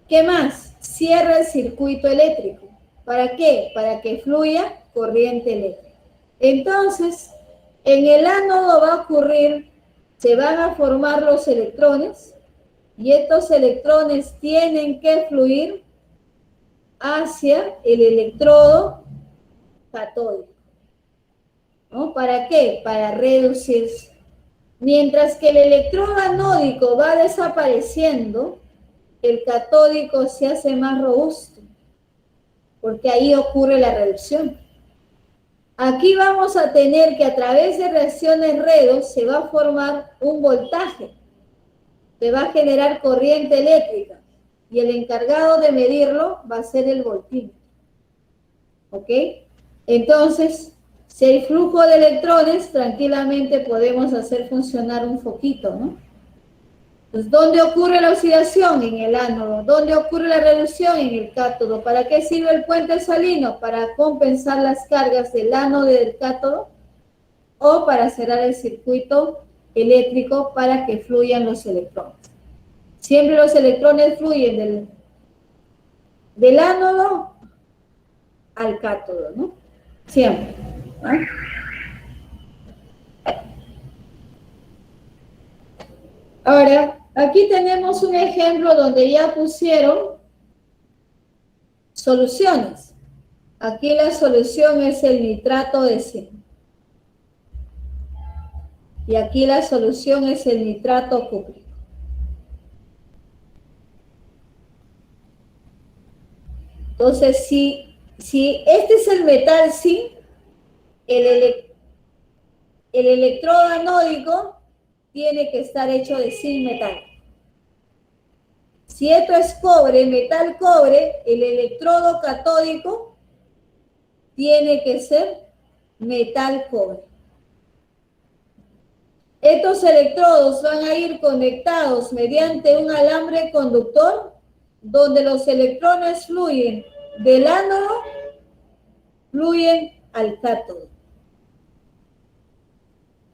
¿Qué más? Cierra el circuito eléctrico. ¿Para qué? Para que fluya corriente eléctrica. Entonces, en el ánodo va a ocurrir, se van a formar los electrones y estos electrones tienen que fluir hacia el electrodo catódico, ¿no? ¿Para qué? Para reducirse. Mientras que el electrodo anódico va desapareciendo, el catódico se hace más robusto, porque ahí ocurre la reducción. Aquí vamos a tener que a través de reacciones redos se va a formar un voltaje, se va a generar corriente eléctrica y el encargado de medirlo va a ser el voltímetro. ¿Ok? Entonces, si hay flujo de electrones, tranquilamente podemos hacer funcionar un foquito, ¿no? Entonces, ¿dónde ocurre la oxidación? En el ánodo. ¿Dónde ocurre la reducción? En el cátodo. ¿Para qué sirve el puente salino? Para compensar las cargas del ánodo y del cátodo o para cerrar el circuito eléctrico para que fluyan los electrones. Siempre los electrones fluyen del ánodo al cátodo, ¿no? Siempre, ¿no? Ahora, aquí tenemos un ejemplo donde ya pusieron soluciones. Aquí la solución es el nitrato de zinc. Y aquí la solución es el nitrato cúprico. Entonces, si este es el metal zinc, el electrodo anódico tiene que estar hecho de zinc metálico. Si esto es cobre, metal cobre, el electrodo catódico tiene que ser metal cobre. Estos electrodos van a ir conectados mediante un alambre conductor donde los electrones fluyen del ánodo, fluyen al cátodo.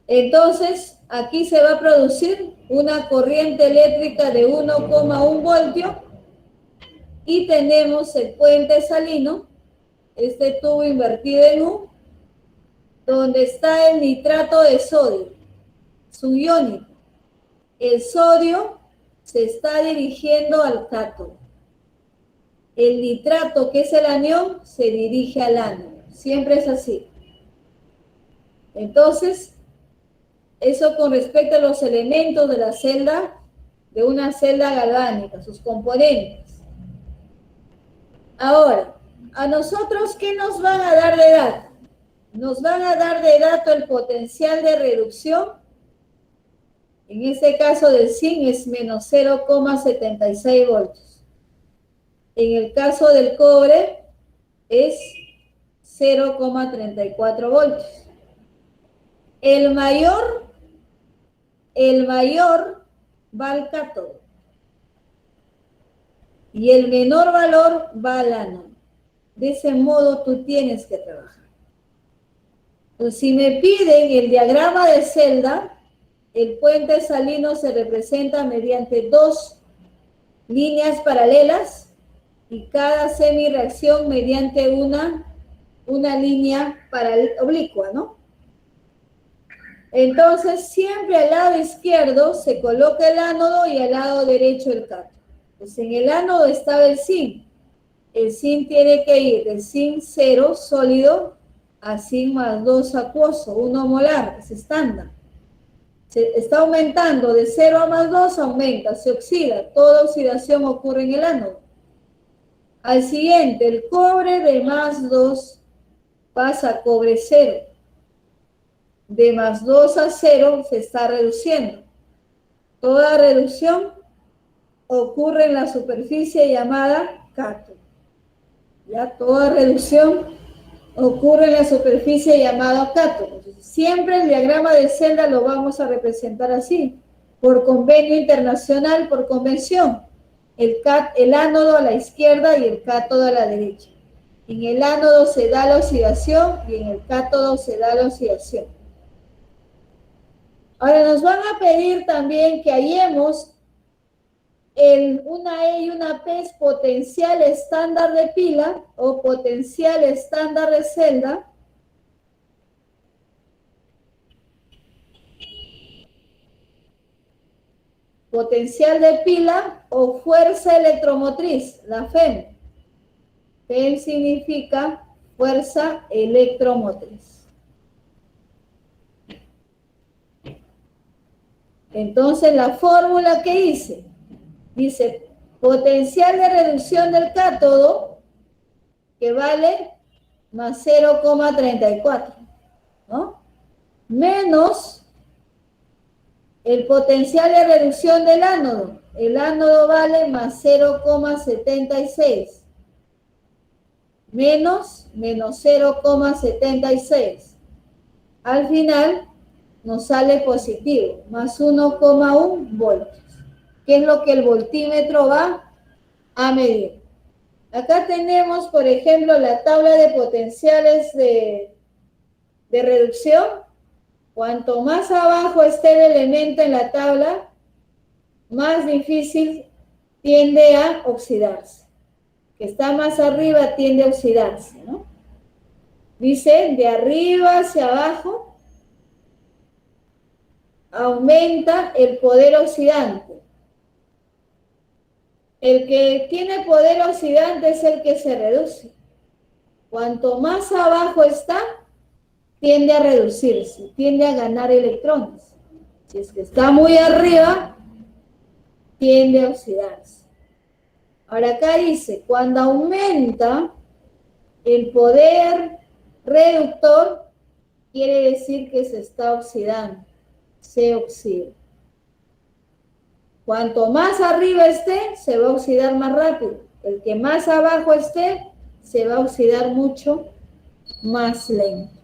Entonces, aquí se va a producir una corriente eléctrica de 1,1 voltio y tenemos el puente salino, este tubo invertido en U, donde está el nitrato de sodio, su iónico. El sodio se está dirigiendo al cátodo. El nitrato, que es el anión, se dirige al ánodo. Siempre es así. Entonces, eso con respecto a los elementos de la celda, de una celda galvánica, sus componentes. Ahora, a nosotros, ¿qué nos van a dar de dato? Nos van a dar de dato el potencial de reducción. En este caso del zinc es menos 0,76 voltios. En el caso del cobre es 0,34 voltios. El mayor va al cátodo y el menor valor va al ánodo. De ese modo tú tienes que trabajar. Entonces, si me piden el diagrama de celda, el puente salino se representa mediante dos líneas paralelas y cada semireacción mediante una línea oblicua, ¿no? Entonces, siempre al lado izquierdo se coloca el ánodo y al lado derecho el cátodo. Pues en el ánodo estaba el zinc. El zinc tiene que ir de zinc 0 sólido a zinc más 2 acuoso, 1 molar, es estándar. Se está aumentando de 0 a más 2, aumenta, se oxida. Toda oxidación ocurre en el ánodo. Al siguiente, el cobre de más 2 pasa a cobre 0. De más 2 a 0 se está reduciendo. Toda reducción ocurre en la superficie llamada cátodo. Ya toda reducción ocurre en la superficie llamada cátodo. Siempre el diagrama de celda lo vamos a representar así, por convenio internacional, por convención. El ánodo a la izquierda y el cátodo a la derecha. En el ánodo se da la oxidación y en el cátodo se da la oxidación. Ahora nos van a pedir también que hallemos una E y una P es potencial estándar de pila o potencial estándar de celda. Potencial de pila o fuerza electromotriz, la FEM. FEM significa fuerza electromotriz. Entonces la fórmula que hice, dice potencial de reducción del cátodo, que vale más 0,34, ¿no? Menos el potencial de reducción del ánodo. El ánodo vale más 0,76. Menos 0,76. Al final nos sale positivo, más 1,1 voltios, que es lo que el voltímetro va a medir. Acá tenemos, por ejemplo, la tabla de potenciales de reducción. Cuanto más abajo esté el elemento en la tabla, más difícil tiende a oxidarse. Que está más arriba tiende a oxidarse, ¿no? Dice, de arriba hacia abajo aumenta el poder oxidante. El que tiene poder oxidante es el que se reduce. Cuanto más abajo está, tiende a reducirse, tiende a ganar electrones. Si es que está muy arriba, tiende a oxidarse. Ahora acá dice, cuando aumenta el poder reductor, quiere decir que se está oxidando, se oxida. Cuanto más arriba esté, se va a oxidar más rápido. El que más abajo esté, se va a oxidar mucho más lento.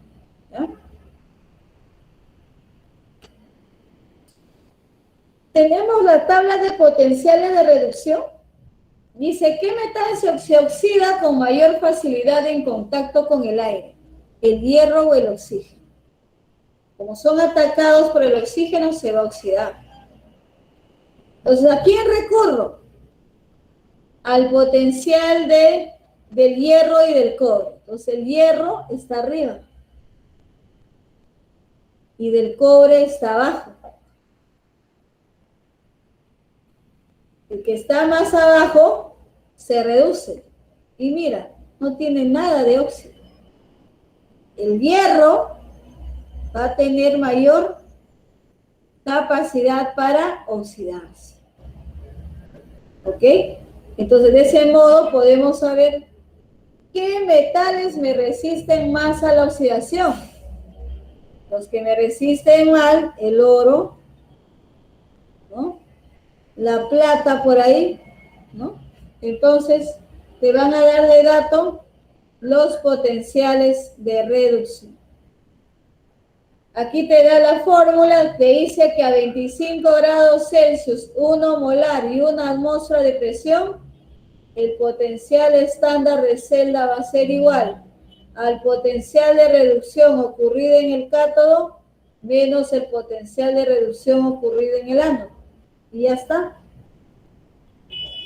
¿Ya? Tenemos la tabla de potenciales de reducción. Dice, ¿qué metal se oxida con mayor facilidad en contacto con el aire? ¿El hierro o el oxígeno? Como son atacados por el oxígeno, se va a oxidar. Entonces, ¿a quién recurro? Al potencial del hierro y del cobre. Entonces, el hierro está arriba y del cobre está abajo. El que está más abajo se reduce. Y mira, no tiene nada de óxido. El hierro va a tener mayor capacidad para oxidarse. ¿Ok? Entonces, de ese modo podemos saber qué metales me resisten más a la oxidación. Los que me resisten mal, el oro, ¿no? La plata por ahí, ¿no? Entonces, te van a dar de dato los potenciales de reducción. Aquí te da la fórmula, te dice que a 25 grados Celsius, 1 molar y 1 atmósfera de presión, el potencial estándar de celda va a ser igual al potencial de reducción ocurrido en el cátodo menos el potencial de reducción ocurrido en el ánodo. Y ya está.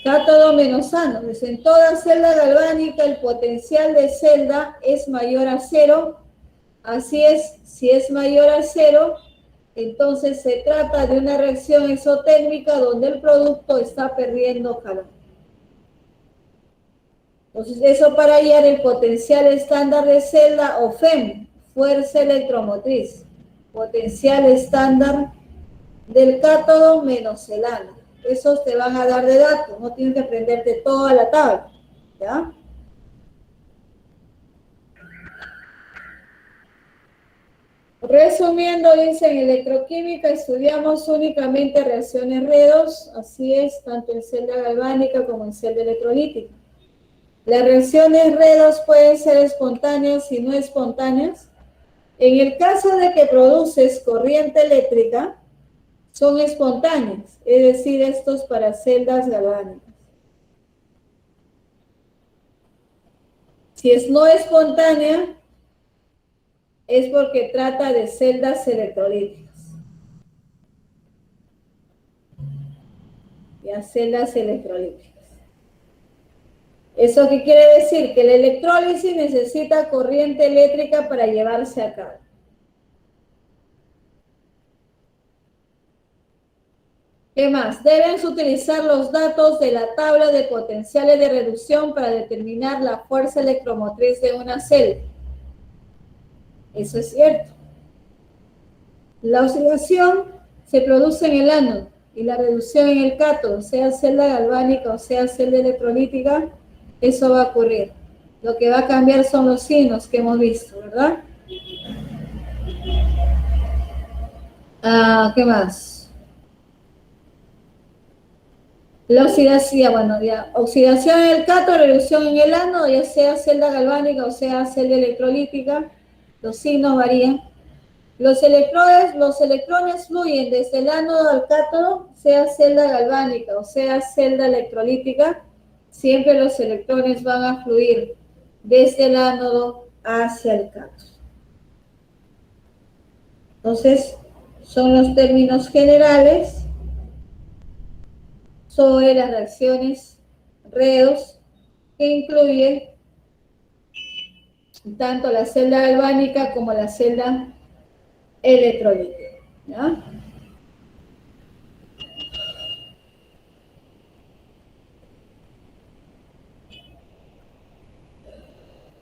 Cátodo menos ánodo. Pues en toda celda galvánica el potencial de celda es mayor a 0. Así es, si es mayor a 0, entonces se trata de una reacción exotérmica donde el producto está perdiendo calor. Entonces, eso para hallar el potencial estándar de celda o FEM, fuerza electromotriz. Potencial estándar del cátodo menos el ánodo. Esos te van a dar de datos, no tienes que aprenderte toda la tabla, ¿ya? Resumiendo, dice, en electroquímica estudiamos únicamente reacciones redox, así es, tanto en celda galvánica como en celda electrolítica. Las reacciones redox pueden ser espontáneas y no espontáneas. En el caso de que produces corriente eléctrica, son espontáneas, es decir, estos para celdas galvánicas. Si es no espontánea, es porque trata de celdas electrolíticas. Ya, celdas electrolíticas. ¿Eso qué quiere decir? Que la electrólisis necesita corriente eléctrica para llevarse a cabo. ¿Qué más? Deben utilizar los datos de la tabla de potenciales de reducción para determinar la fuerza electromotriz de una celda. Eso es cierto. La oxidación se produce en el ánodo y la reducción en el cátodo, sea celda galvánica o sea celda electrolítica, eso va a ocurrir. Lo que va a cambiar son los signos que hemos visto, ¿verdad? ¿Qué más? La oxidación, bueno, ya, oxidación en el cátodo, reducción en el ánodo, ya sea celda galvánica o sea celda electrolítica, los signos varían. Los electrones fluyen desde el ánodo al cátodo, sea celda galvánica o sea celda electrolítica, siempre los electrones van a fluir desde el ánodo hacia el cátodo. Entonces, son los términos generales sobre las reacciones redox que incluyen tanto la celda galvánica como la celda electrolítica, ¿ya?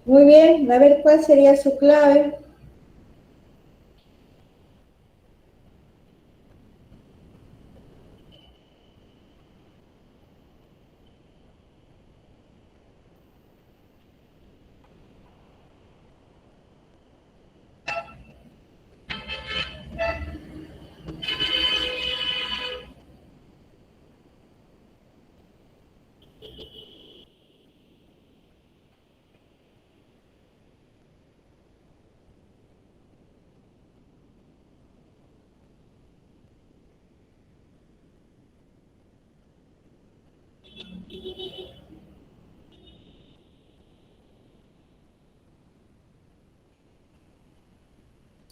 Muy bien, a ver cuál sería su clave.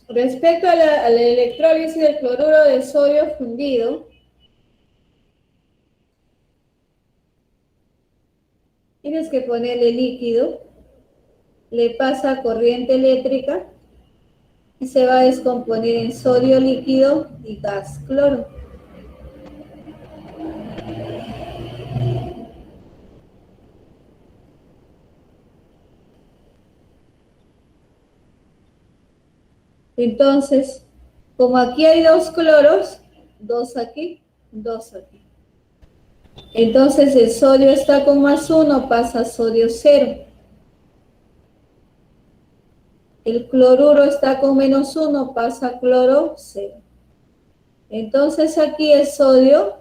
Respecto a la electrólisis del cloruro de sodio fundido, tienes que ponerle líquido, le pasa corriente eléctrica y se va a descomponer en sodio líquido y gas cloro. Entonces, como aquí hay dos cloros, dos aquí, dos aquí. Entonces el sodio está con +1, pasa a sodio 0. El cloruro está con -1, pasa a cloro 0. Entonces aquí el sodio,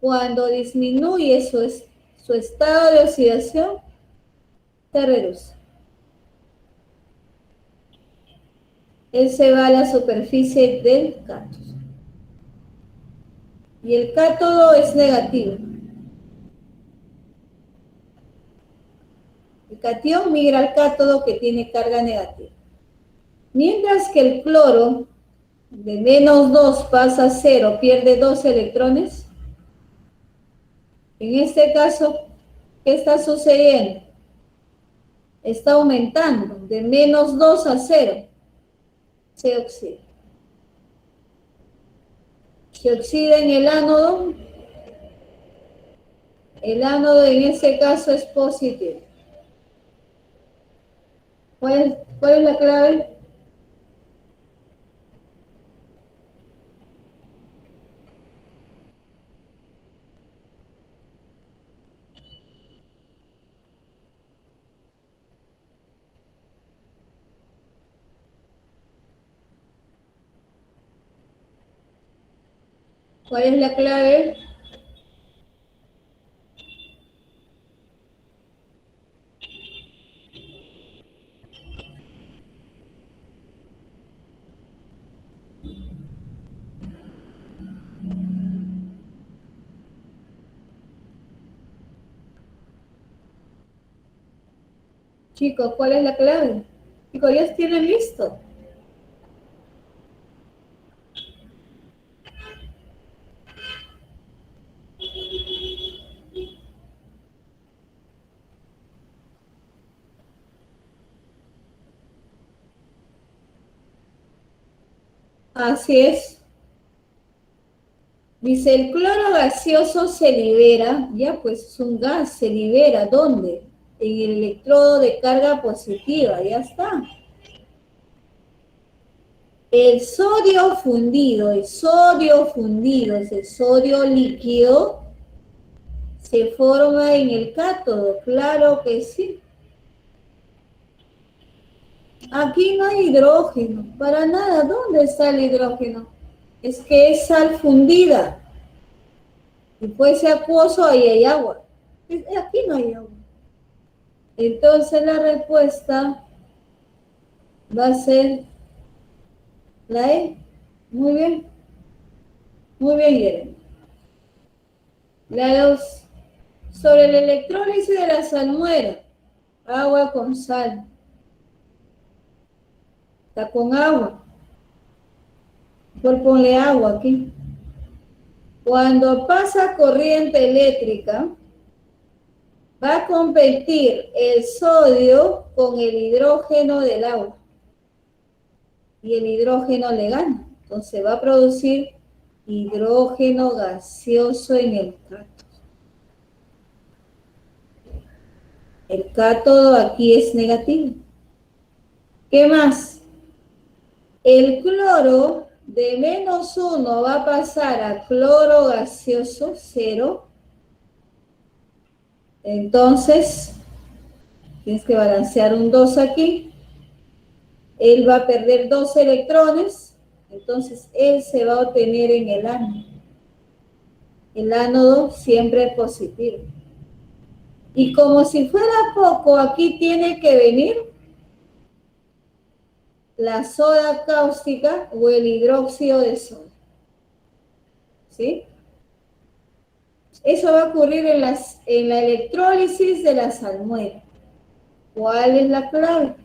cuando disminuye su estado de oxidación, se reduce. Él se va a la superficie del cátodo. Y el cátodo es negativo. El catión migra al cátodo que tiene carga negativa. Mientras que el cloro de -2 pasa a 0, pierde 2 electrones. En este caso, ¿qué está sucediendo? Está aumentando de -2 a 0. Se oxida. Se oxida en el ánodo. El ánodo en este caso es positivo. ¿Cuál es la clave? ¿Cuál es la clave? Chicos, ¿cuál es la clave? Chicos, ya tienen listo. Así es. Dice, el cloro gaseoso se libera, ya pues es un gas, se libera, ¿dónde? En el electrodo de carga positiva, ya está. El sodio fundido, es el sodio líquido, se forma en el cátodo, claro que sí. Aquí no hay hidrógeno, para nada. ¿Dónde está el hidrógeno? Es que es sal fundida. Si fuese acuoso, ahí hay agua. Aquí no hay agua. Entonces la respuesta va a ser la E. Muy bien. Muy bien, Jeremy. La 2. Sobre el electrólisis de la salmuera. Agua con sal. Está con agua. Por ponle agua aquí. Cuando pasa corriente eléctrica, va a competir el sodio con el hidrógeno del agua. Y el hidrógeno le gana. Entonces va a producir hidrógeno gaseoso en el cátodo. El cátodo aquí es negativo. ¿Qué más? El cloro de -1 va a pasar a cloro gaseoso 0. Entonces, tienes que balancear un 2 aquí. Él va a perder 2 electrones. Entonces, él se va a obtener en el ánodo. El ánodo siempre es positivo. Y como si fuera poco, aquí tiene que venir la soda cáustica o el hidróxido de sodio. ¿Sí? Eso va a ocurrir en la electrólisis de la salmuera. ¿Cuál es la clave?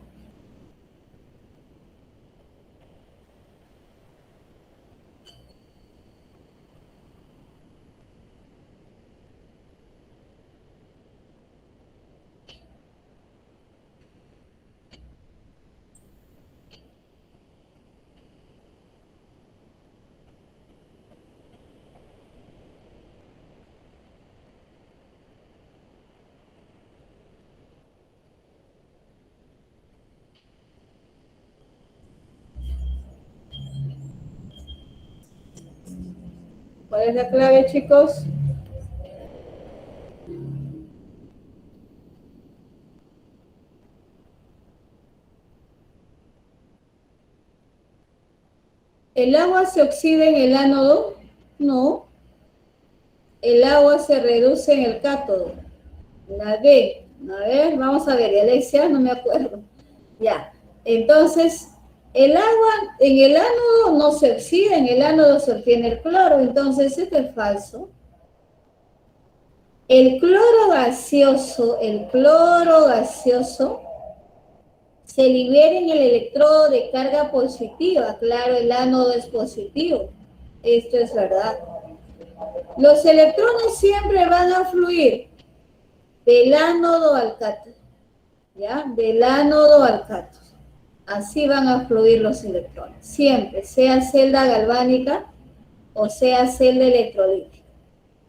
¿Cuál es la clave, chicos? ¿El agua se oxida en el ánodo? No. El agua se reduce en el cátodo. La D. A ver, vamos a ver, Alexia, no me acuerdo. Ya. Entonces, el agua en el ánodo no se oxida, en el ánodo se obtiene el cloro. Entonces, esto es falso. El cloro gaseoso se libera en el electrodo de carga positiva. Claro, el ánodo es positivo. Esto es verdad. Los electrones siempre van a fluir del ánodo al cátodo, ¿ya? Del ánodo al cátodo. Así van a fluir los electrones, siempre, sea celda galvánica o sea celda electrolítica.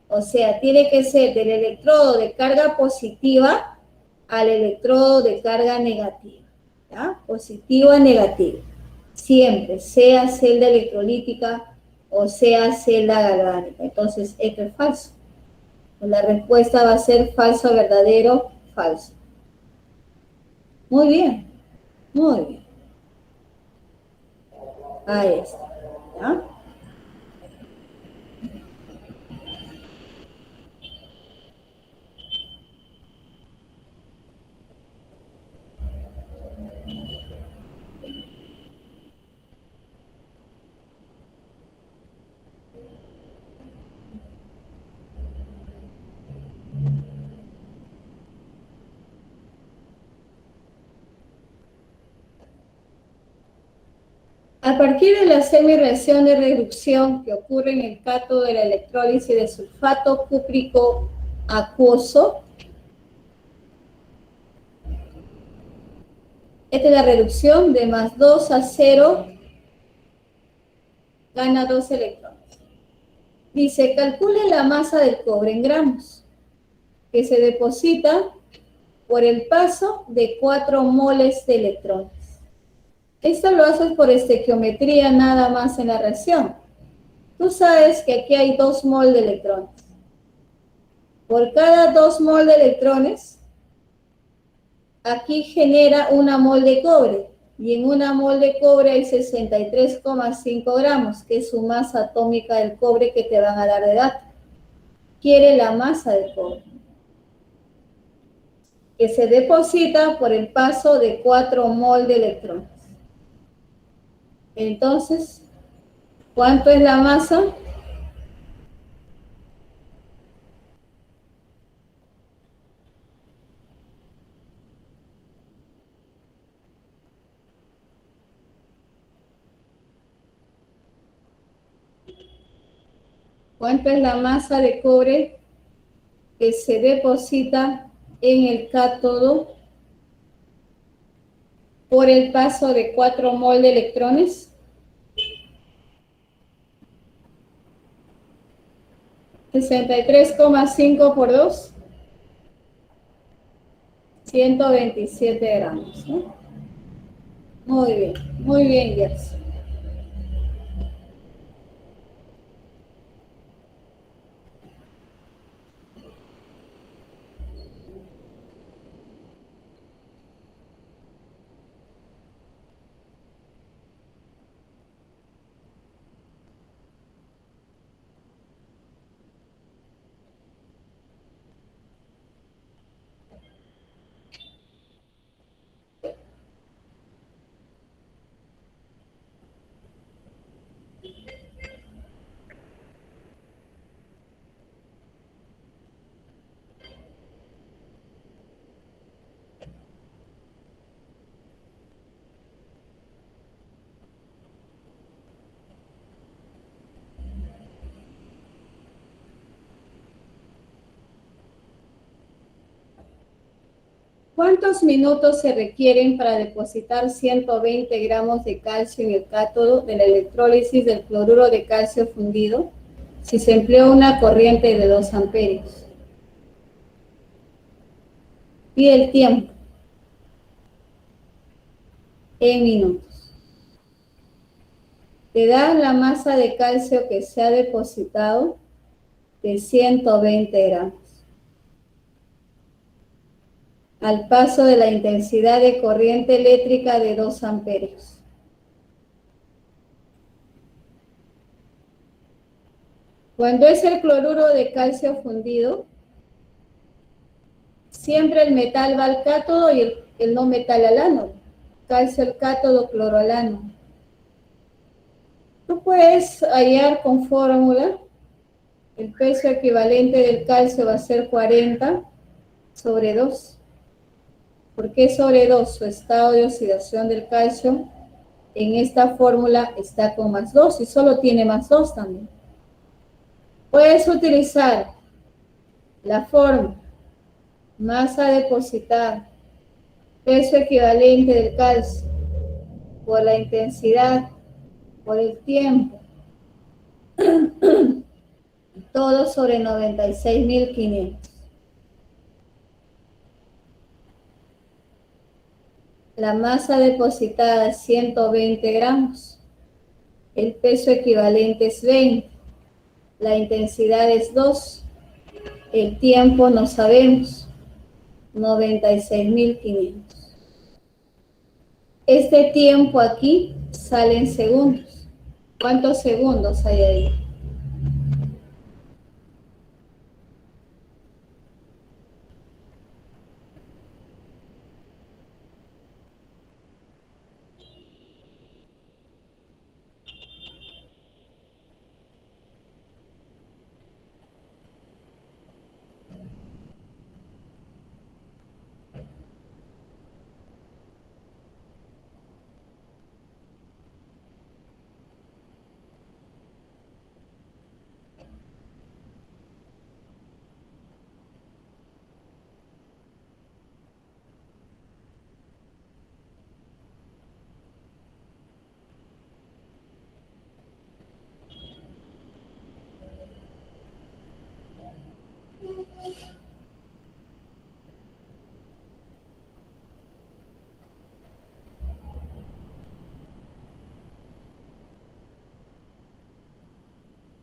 O sea, tiene que ser del electrodo de carga positiva al electrodo de carga negativa, ¿ya? Positivo a negativo. Siempre, sea celda electrolítica o sea celda galvánica. Entonces, esto es falso. La respuesta va a ser falso, verdadero, falso. Muy bien, muy bien. Ahí está. ¿Ya? A partir de la semireacción de reducción que ocurre en el cátodo de la electrólisis de sulfato cúprico acuoso, esta es la reducción de más 2 a 0, gana 2 electrones. Dice, calcule la masa del cobre en gramos, que se deposita por el paso de 4 moles de electrones. Esto lo haces por estequiometría nada más en la reacción. Tú sabes que aquí hay 2 mol de electrones. Por cada 2 mol de electrones, aquí genera 1 mol de cobre. Y en 1 mol de cobre hay 63,5 gramos, que es su masa atómica del cobre que te van a dar de dato. Quiere la masa del cobre, que se deposita por el paso de 4 mol de electrones. Entonces, ¿cuánto es la masa? ¿Cuánto es la masa de cobre que se deposita en el cátodo por el paso de 4 mol de electrones? 63,5 por 2, 127 gramos, ¿no? Muy bien, Gerson. ¿Cuántos minutos se requieren para depositar 120 gramos de calcio en el cátodo de la electrólisis del cloruro de calcio fundido si se empleó una corriente de 2 amperios? Y el tiempo en minutos. te da la masa de calcio que se ha depositado de 120 gramos. Al paso de la intensidad de corriente eléctrica de 2 amperios. Cuando es el cloruro de calcio fundido, siempre el metal va al cátodo y el no metal al ánodo. Calcio al cátodo, cloro al ánodo. Tú puedes hallar con fórmula, el peso equivalente del calcio va a ser 40 sobre 2. ¿Por qué sobre 2? Su estado de oxidación del calcio en esta fórmula está con más 2 y solo tiene más 2 también. Puedes utilizar la fórmula masa depositada, peso equivalente del calcio por la intensidad, por el tiempo, todo sobre 96.500. La masa depositada es 120 gramos, el peso equivalente es 20, la intensidad es 2, el tiempo no sabemos, 96.500. Este tiempo aquí sale en segundos. ¿Cuántos segundos hay ahí?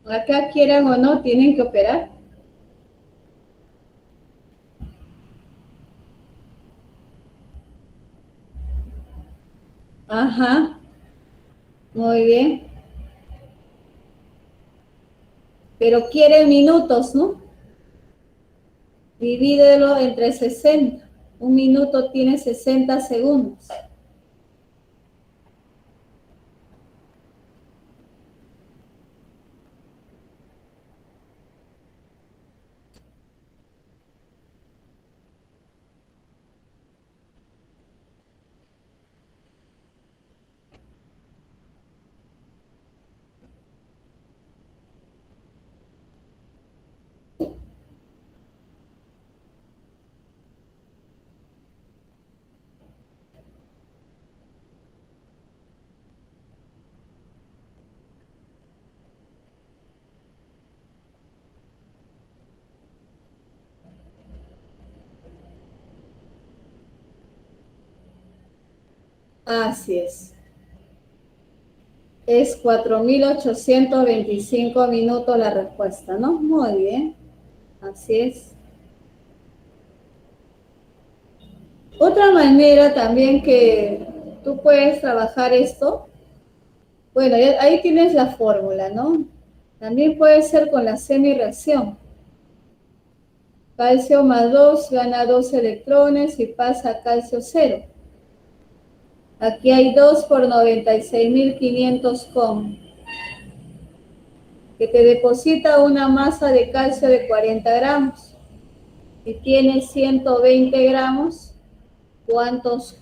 Acá quieran o no, tienen que operar. Ajá, muy bien. Pero quieren minutos, ¿no? Divídelo entre 60. Un minuto tiene 60 segundos. Así es. Es 4.825 minutos la respuesta, ¿no? Muy bien. Así es. Otra manera también que tú puedes trabajar esto, bueno, ahí tienes la fórmula, ¿no? También puede ser con la semireacción. Calcio más 2 gana 2 electrones y pasa a calcio 0. Aquí hay 2 por 96.500 que te deposita una masa de calcio de 40 gramos y tiene 120 gramos. ¿Cuántos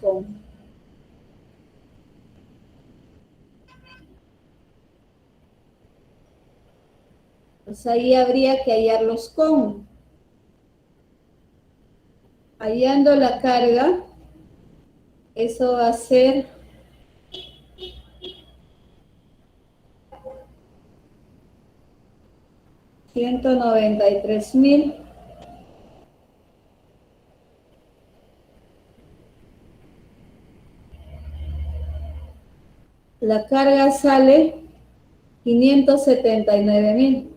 Pues ahí habría que hallar los hallando la carga, eso va a ser 193.000. La carga sale 579.000.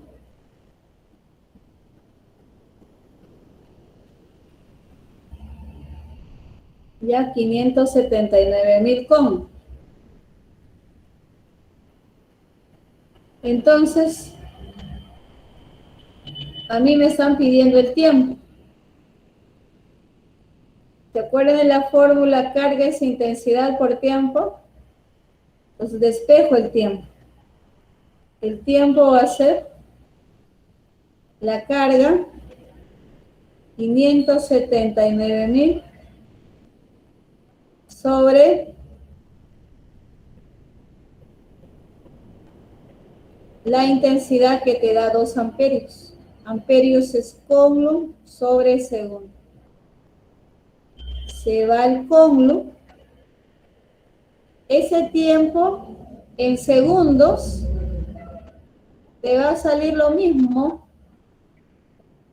Ya 579.000 con. Entonces, a mí me están pidiendo el tiempo. ¿Se acuerdan de la fórmula carga es intensidad por tiempo? Entonces despejo el tiempo. El tiempo va a ser la carga 579.000 sobre la intensidad que te da 2 amperios. Amperios es Coulomb sobre segundo. Se va el Coulomb. Ese tiempo en segundos te va a salir lo mismo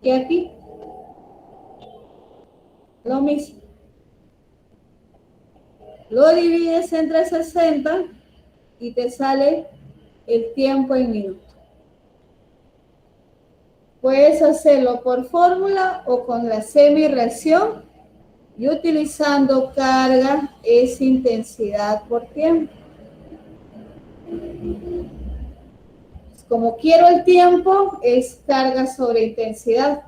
que aquí. Lo mismo. Lo divides entre 60 y te sale el tiempo en minutos. Puedes hacerlo por fórmula o con la semi-reacción y utilizando carga es intensidad por tiempo. Como quiero el tiempo, es carga sobre intensidad.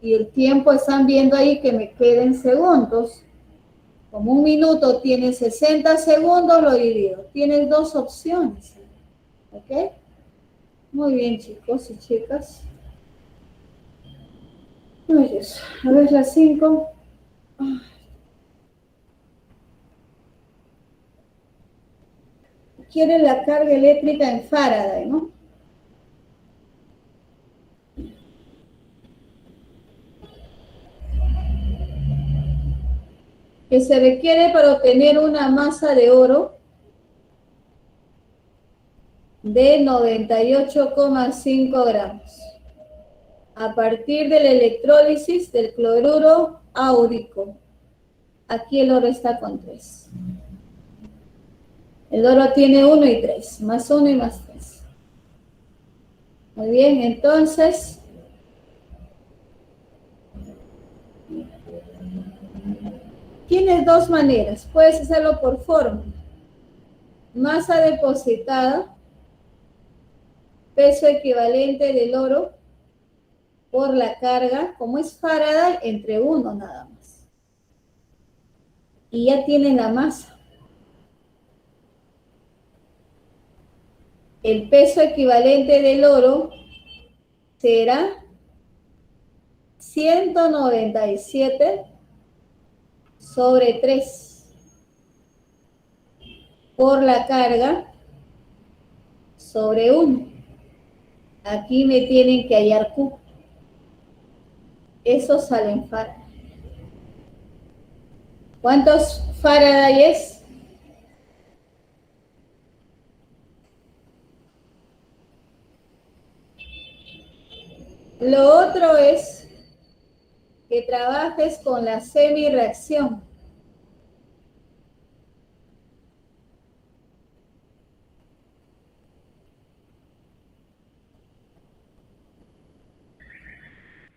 Y el tiempo están viendo ahí que me queda en segundos. Como un minuto tiene 60 segundos, lo divido. Tienes dos opciones. ¿Ok? Muy bien, chicos y chicas. A ver, las 5. Quieren la carga eléctrica en Faraday, ¿no? Que se requiere para obtener una masa de oro de 98,5 gramos a partir de la electrólisis del cloruro áurico. Aquí el oro está con 3. El oro tiene 1 y 3, más 1 y más 3. Muy bien, entonces tienes dos maneras. Puedes hacerlo por fórmula. Masa depositada, peso equivalente del oro por la carga, como es Faraday, entre 1 nada más. Y ya tienen la masa. El peso equivalente del oro será 197 sobre 3 por la carga sobre 1. Aquí me tienen que hallar Q. Eso sale en Faraday. ¿Cuántos Faraday es? Lo otro es que trabajes con la semi-reacción.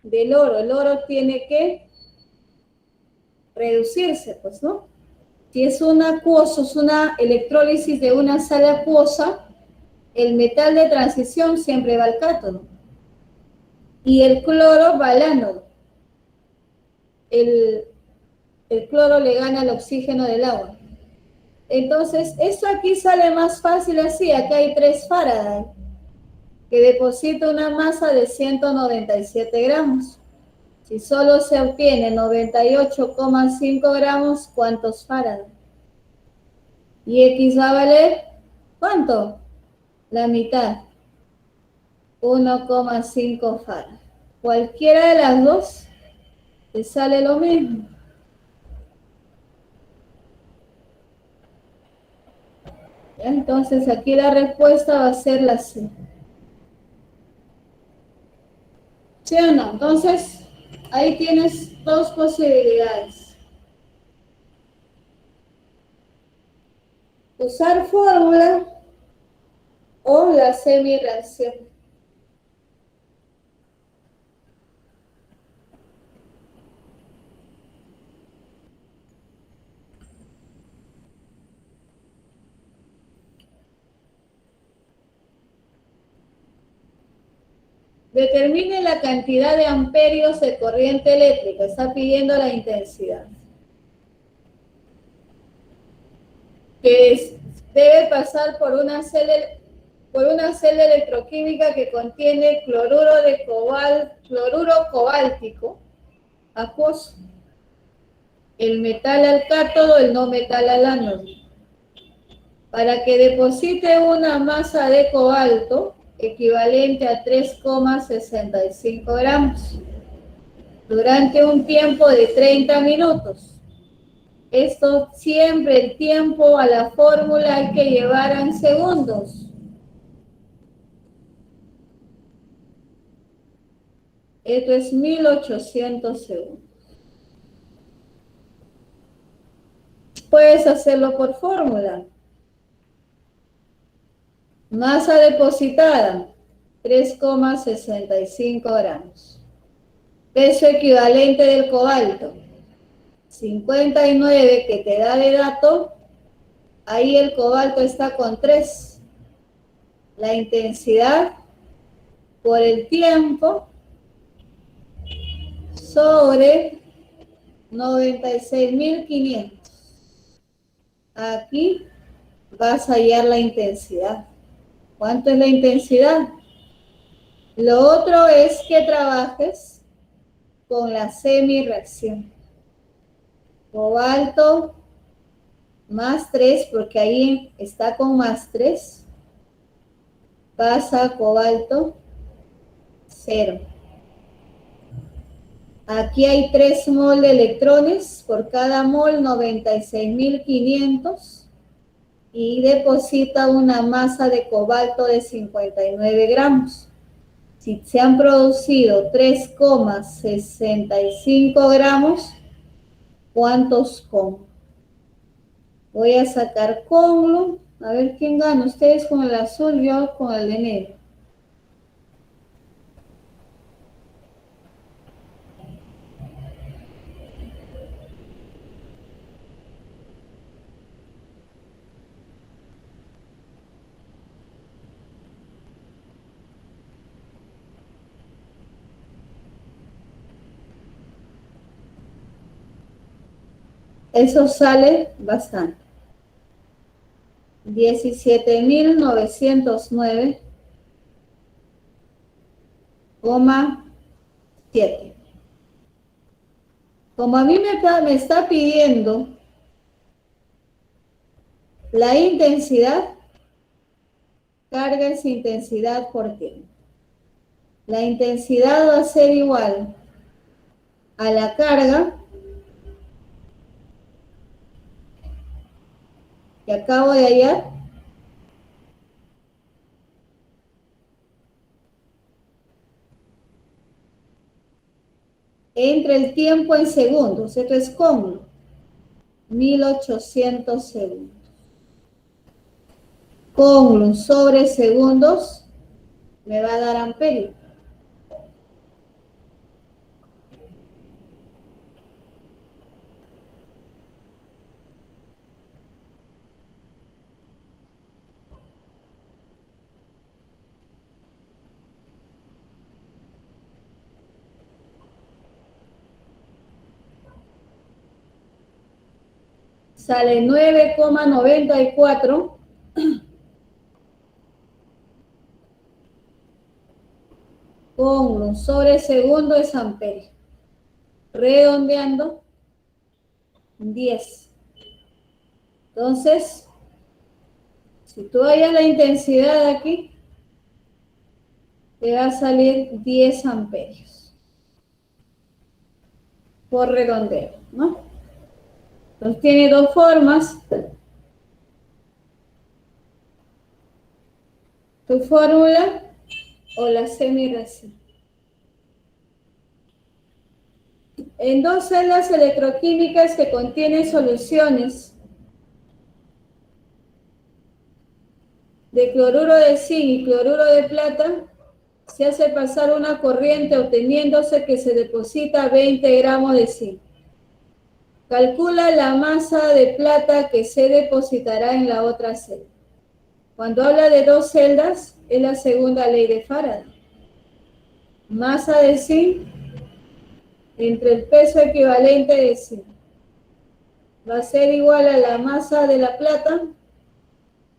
Del oro. El oro tiene que reducirse, pues, ¿no? Si es un acuoso, es una electrólisis de una sal acuosa, el metal de transición siempre va al cátodo. Y el cloro va al ánodo. El cloro le gana al oxígeno del agua. Entonces, esto aquí sale más fácil así. Aquí hay 3 Faraday, que deposita una masa de 197 gramos. Si solo se obtiene 98,5 gramos, ¿cuántos Faraday? Y X va a valer, ¿cuánto? La mitad, 1,5 Faraday. Cualquiera de las dos te sale lo mismo. ¿Ya? Entonces aquí la respuesta va a ser la C. ¿Sí o no? Entonces, ahí tienes dos posibilidades. Usar fórmula o la semirreacción. Determine la cantidad de amperios de corriente eléctrica. Está pidiendo la intensidad. Que debe pasar por una celda electroquímica que contiene cloruro cobáltico acuoso, el metal al cátodo, el no metal al ánodo. Para que deposite una masa de cobalto equivalente a 3,65 gramos durante un tiempo de 30 minutos. Esto siempre el tiempo a la fórmula hay que llevar en segundos. Esto es 1800 segundos. Puedes hacerlo por fórmula. Masa depositada, 3,65 gramos. Peso equivalente del cobalto, 59 que te da de dato. Ahí el cobalto está con 3. La intensidad por el tiempo sobre 96.500. Aquí vas a hallar la intensidad. ¿Cuánto es la intensidad? Lo otro es que trabajes con la semirreacción. Cobalto más 3, porque ahí está con más 3. Pasa a cobalto 0. Aquí hay 3 mol de electrones, por cada mol 96.500 y deposita una masa de cobalto de 59 gramos. Si se han producido 3,65 gramos, ¿cuántos con? Voy a sacar conglo. A ver quién gana. Ustedes con el azul, yo con el de negro. Eso sale bastante. 17.909,7. Como a mí me está pidiendo la intensidad, carga es intensidad por tiempo. La intensidad va a ser igual a la carga que acabo de hallar entre el tiempo en segundos. Esto es cómodo. 1800 segundos. Con sobre segundos me va a dar amperio. Sale 9,94 con sobre segundo es amperio. Redondeando, 10. Entonces, si tú hallas la intensidad aquí, te va a salir 10 amperios por redondeo, ¿no? Entonces tiene dos formas. Tu fórmula o la semirreacción. En dos celdas electroquímicas que contienen soluciones de cloruro de zinc y cloruro de plata, se hace pasar una corriente obteniéndose que se deposita 20 gramos de zinc. Calcula la masa de plata que se depositará en la otra celda. Cuando habla de dos celdas, es la segunda ley de Faraday. Masa de zinc entre el peso equivalente de zinc va a ser igual a la masa de la plata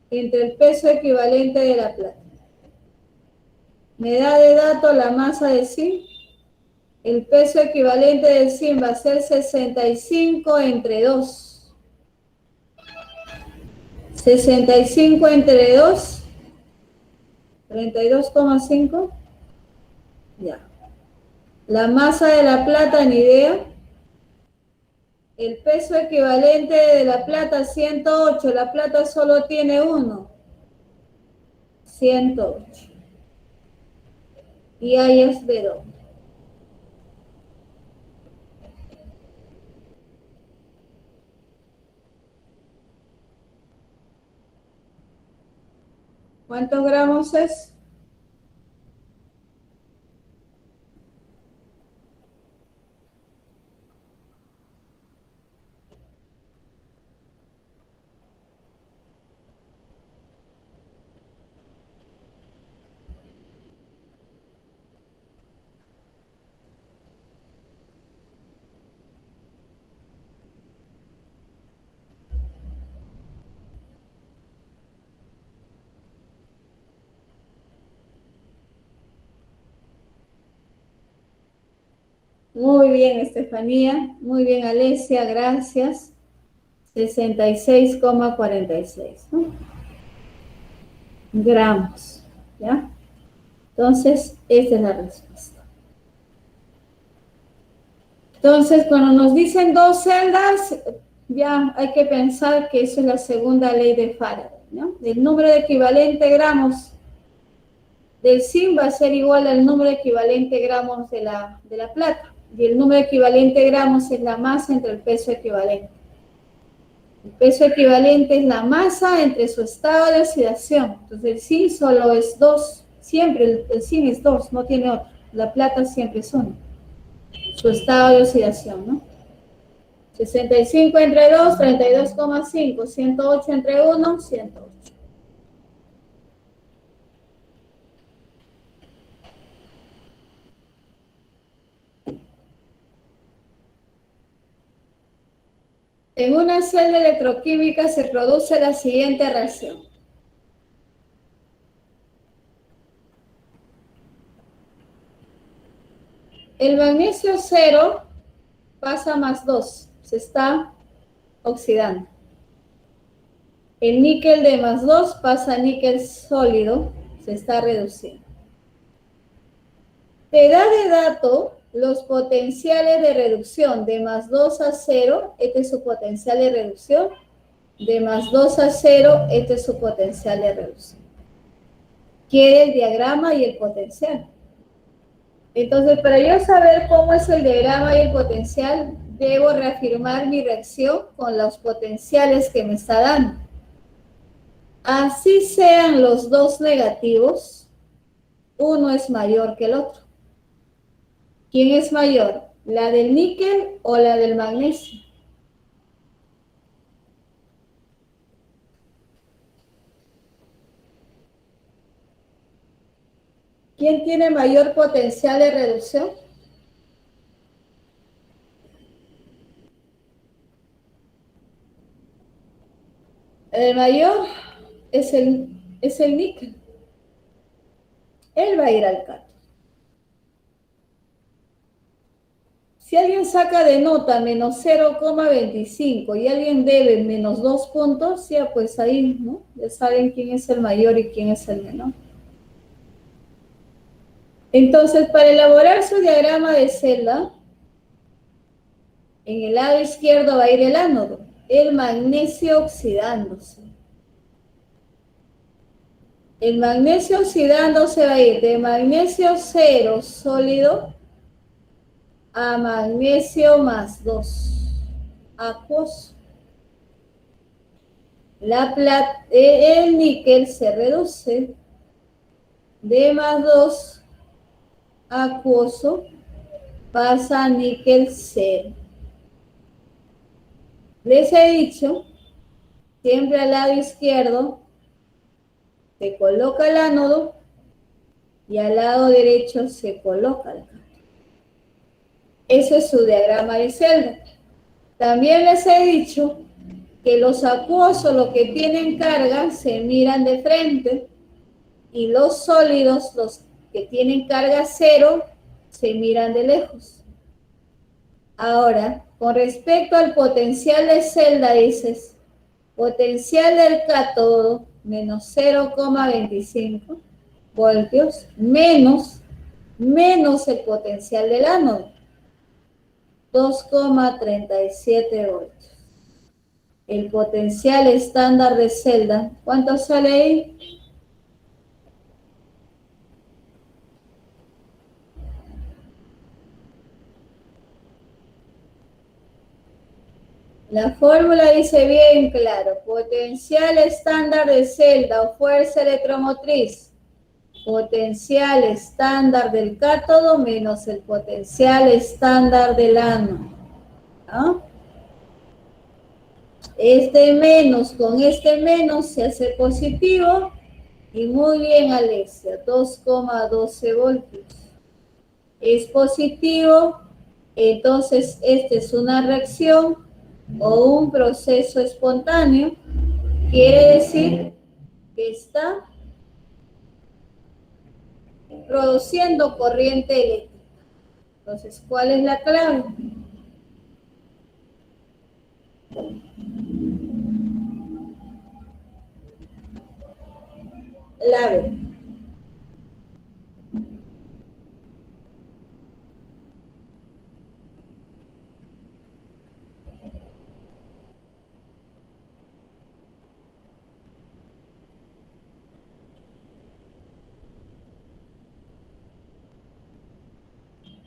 entre el peso equivalente de la plata. Me da de dato la masa de zinc. El peso equivalente del zinc va a ser 65 entre 2. 65 entre 2, 32,5. Ya. La masa de la plata, ni idea. El peso equivalente de la plata, 108. La plata solo tiene 1. 108. Y ahí es de 2. ¿Cuántos gramos es? Muy bien, Estefanía. Muy bien, Alesia. Gracias. 66,46, ¿no? Gramos. ¿Ya? Entonces, esta es la respuesta. Entonces, cuando nos dicen dos celdas, ya hay que pensar que eso es la segunda ley de Faraday, ¿no? El número de equivalente gramos del zinc va a ser igual al número equivalente gramos de la plata. Y el número equivalente gramos es la masa entre el peso equivalente. El peso equivalente es la masa entre su estado de oxidación. Entonces el zinc solo es 2. Siempre el zinc es 2, no tiene otro. La plata siempre es 1. Su estado de oxidación, ¿no? 65 entre 2, 32,5. 108 entre 1, 108. En una celda electroquímica se produce la siguiente reacción. El magnesio 0 pasa a más 2, se está oxidando. El níquel de más 2 pasa a níquel sólido, se está reduciendo. Te da de dato los potenciales de reducción de más 2 a 0, este es su potencial de reducción, de más 2 a 0, este es su potencial de reducción. Quiere el diagrama y el potencial. Entonces, para yo saber cómo es el diagrama y el potencial, debo reafirmar mi reacción con los potenciales que me está dando. Así sean los dos negativos, uno es mayor que el otro. ¿Quién es mayor? ¿La del níquel o la del magnesio? ¿Quién tiene mayor potencial de reducción? El mayor es el níquel. Él va a ir al cátodo. Si alguien saca de nota menos 0,25 y alguien debe menos 2 puntos, ya pues ahí, ¿no? Ya saben quién es el mayor y quién es el menor. Entonces, para elaborar su diagrama de celda, en el lado izquierdo va a ir el ánodo, el magnesio oxidándose. El magnesio oxidándose va a ir de magnesio 0 sólido a magnesio más 2 acuoso. el níquel se reduce de +2 acuoso pasa a níquel 0. Les he dicho, siempre al lado izquierdo se coloca el ánodo y al lado derecho se coloca el cátodo. Ese es su diagrama de celda. También les he dicho que los acuosos, los que tienen carga, se miran de frente y los sólidos, los que tienen carga 0, se miran de lejos. Ahora, con respecto al potencial de celda, dices, potencial del cátodo menos 0,25 voltios menos el potencial del ánodo, 2,37 voltios. El potencial estándar de celda, ¿cuánto sale ahí? La fórmula dice bien claro, potencial estándar de celda o fuerza electromotriz, potencial estándar del cátodo menos el potencial estándar del ánodo, ¿no? Este menos con este menos se hace positivo y muy bien, Alexia, 2,12 voltios. Es positivo, entonces esta es una reacción o un proceso espontáneo, quiere decir que está produciendo corriente eléctrica. Entonces, ¿cuál es la clave? Clave.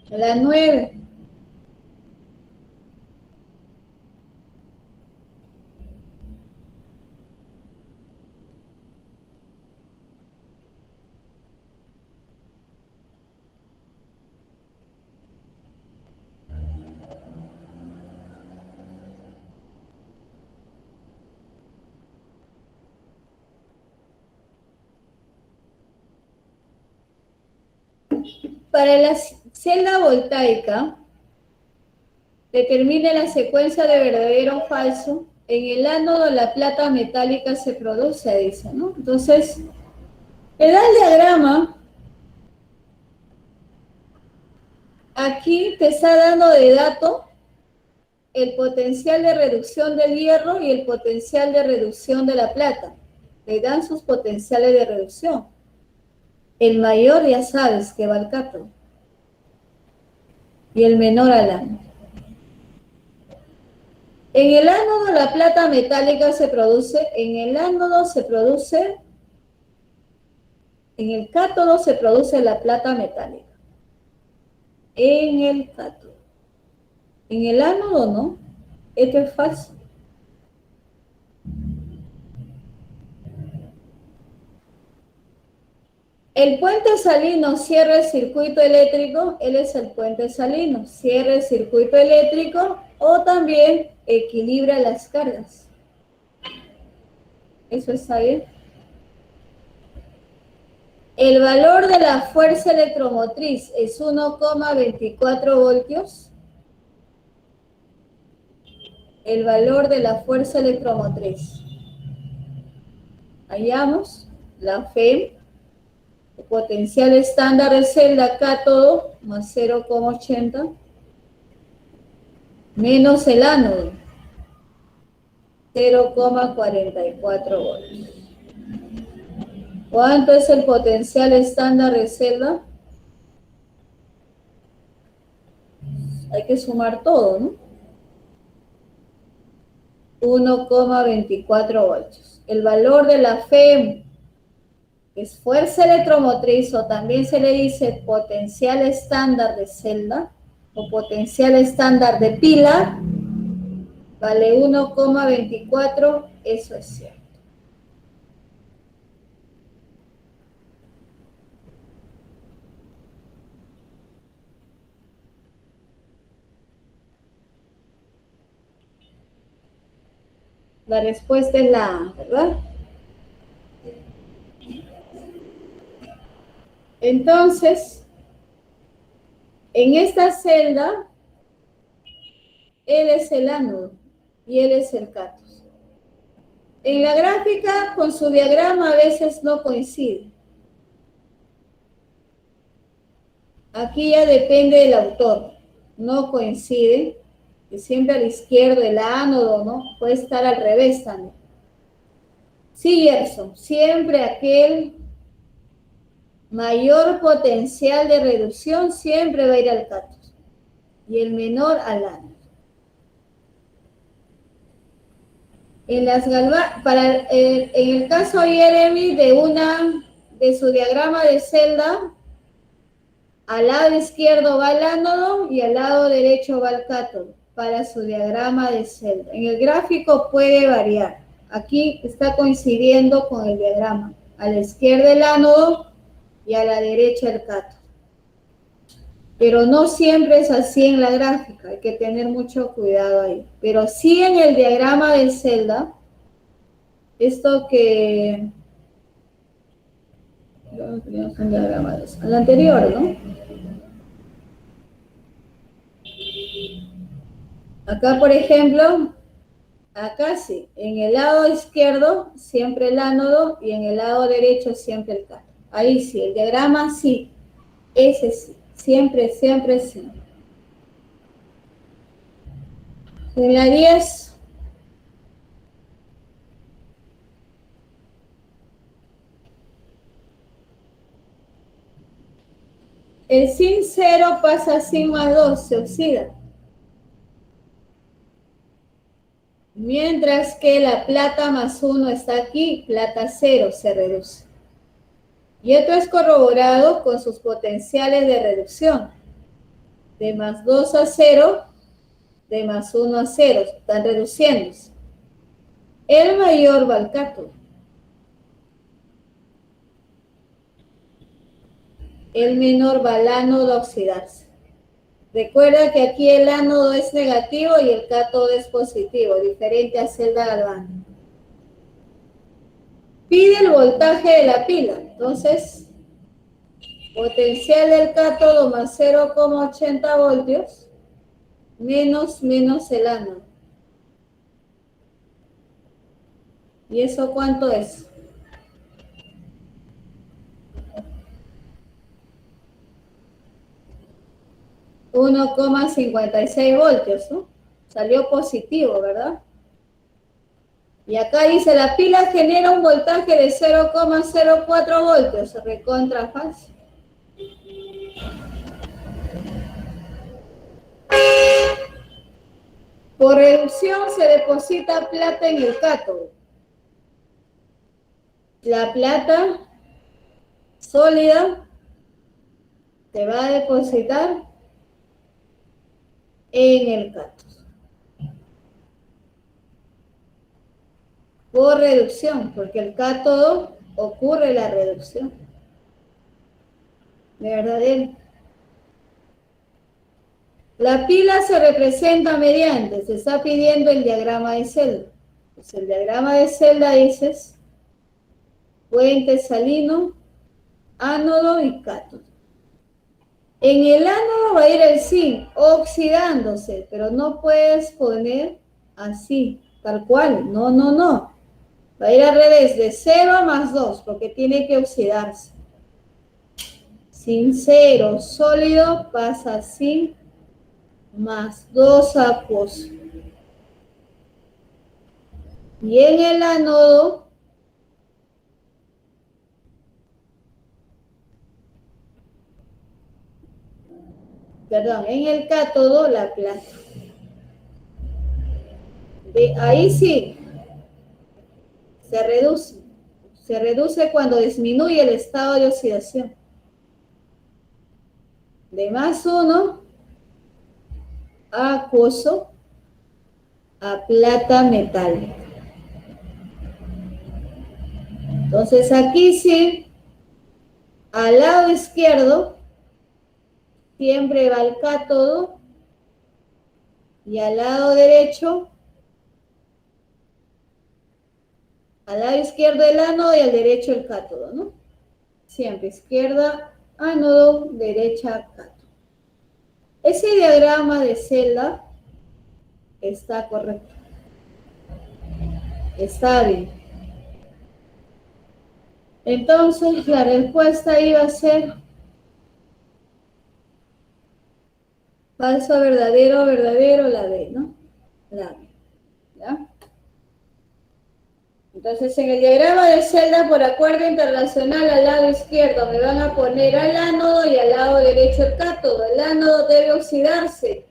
La 9. Para la celda voltaica, determine la secuencia de verdadero o falso. En el ánodo la plata metálica se produce, dice, ¿no? Entonces, le da el diagrama. Aquí te está dando de dato el potencial de reducción del hierro y el potencial de reducción de la plata. Le dan sus potenciales de reducción. El mayor ya sabes que va al cátodo y el menor al ánodo. En el ánodo la plata metálica se produce, en el cátodo se produce la plata metálica. En el cátodo. En el ánodo no, esto es falso. El puente salino cierra el circuito eléctrico, él es el puente salino, cierra el circuito eléctrico o también equilibra las cargas. ¿Eso está bien? El valor de la fuerza electromotriz es 1,24 voltios. El valor de la fuerza electromotriz. Hallamos la FEM. Potencial estándar de celda cátodo más 0,80 menos el ánodo 0,44 voltios. ¿Cuánto es el potencial estándar de celda? Hay que sumar todo, ¿no? 1,24 voltios. El valor de la FEM es fuerza electromotriz o también se le dice potencial estándar de celda o potencial estándar de pila, vale 1,24, eso es cierto. La respuesta es la A, ¿verdad? Entonces, en esta celda, él es el ánodo y él es el cátodo. En la gráfica, con su diagrama a veces no coincide. Aquí ya depende del autor. No coincide, que siempre a la izquierda el ánodo, ¿no? Puede estar al revés también. Sí, Gerson, siempre aquel mayor potencial de reducción siempre va a ir al cátodo y el menor al ánodo. En el caso Jeremy de su diagrama de celda, al lado izquierdo va el ánodo y al lado derecho va el cátodo para su diagrama de celda. En el gráfico puede variar. Aquí está coincidiendo con el diagrama. A la izquierda el ánodo y a la derecha el cátodo. Pero no siempre es así en la gráfica. Hay que tener mucho cuidado ahí. Pero sí en el diagrama de celda, esto que... No teníamos un diagrama de eso. Al anterior, ¿no? Acá, por ejemplo, acá sí, en el lado izquierdo siempre el ánodo y en el lado derecho siempre el cátodo. Ahí sí, el diagrama sí, ese sí, siempre, siempre sí. En la 10, el zinc 0 pasa a zinc más 2, se oxida. Mientras que la plata más 1 está aquí, plata 0 se reduce. Y esto es corroborado con sus potenciales de reducción. De más 2 a 0, de más 1 a 0, están reduciéndose. El mayor va al cátodo. El menor va al ánodo a oxidarse. Recuerda que aquí el ánodo es negativo y el cátodo es positivo, diferente a celda galvánica. Pide el voltaje de la pila. Entonces, potencial del cátodo más 0,80 voltios menos el ánodo. ¿Y eso cuánto es? 1,56 voltios, ¿no? Salió positivo, ¿verdad? Y acá dice, la pila genera un voltaje de 0,04 voltios, recontra fácil. Por reducción se deposita plata en el cátodo. La plata sólida se va a depositar en el cátodo. Por reducción, porque el cátodo ocurre la reducción. ¿De verdad? La pila se representa mediante, se está pidiendo el diagrama de celda. Pues el diagrama de celda dices puente salino, ánodo y cátodo. En el ánodo va a ir el zinc oxidándose, pero no puedes poner así, tal cual. No, no, no. Va a ir al revés, de 0 a más 2, porque tiene que oxidarse. Zinc 0 sólido pasa a zinc más 2 acuoso. Y en el ánodo, perdón, en el cátodo la plata. Ahí sí, se reduce. Se reduce cuando disminuye el estado de oxidación. De más 1 acuoso a plata metálica. Entonces aquí sí, al lado izquierdo siempre va el cátodo y al lado derecho Al lado izquierdo el ánodo y al derecho el cátodo, ¿no? Siempre izquierda, ánodo, derecha, cátodo. Ese diagrama de celda está correcto. Está bien. Entonces, la respuesta iba a ser falso, verdadero, verdadero, la B, ¿no? La B, ¿ya? Entonces, en el diagrama de celda por acuerdo internacional al lado izquierdo me van a poner al ánodo y al lado derecho el cátodo. El ánodo debe oxidarse.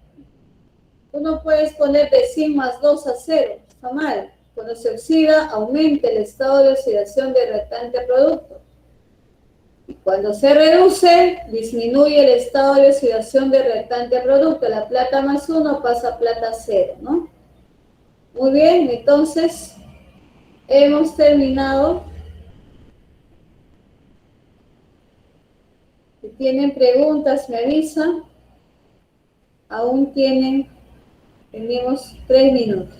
Tú no puedes poner de zinc más 2 a 0, está mal. Cuando se oxida, aumenta el estado de oxidación de reactante a producto. Y cuando se reduce, disminuye el estado de oxidación de reactante a producto. La plata más 1 pasa a plata 0, ¿no? Muy bien, entonces hemos terminado. Si tienen preguntas, me avisan. Aún tenemos 3 minutos.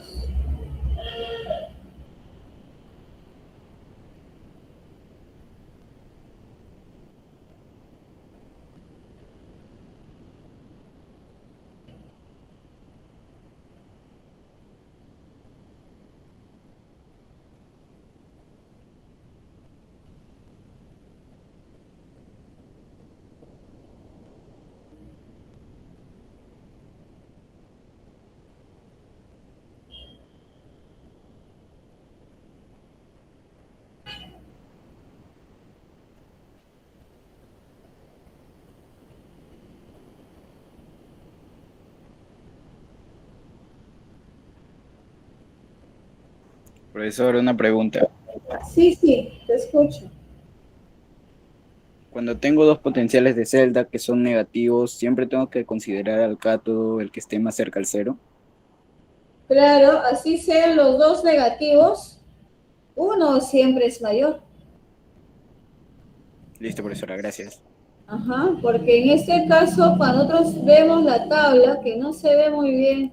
Profesor, una pregunta. Sí, te escucho. Cuando tengo dos potenciales de celda que son negativos, ¿siempre tengo que considerar al cátodo el que esté más cerca al cero? Claro, así sean los dos negativos, uno siempre es mayor. Listo, profesora, gracias. Ajá, porque en este caso, cuando nosotros vemos la tabla, que no se ve muy bien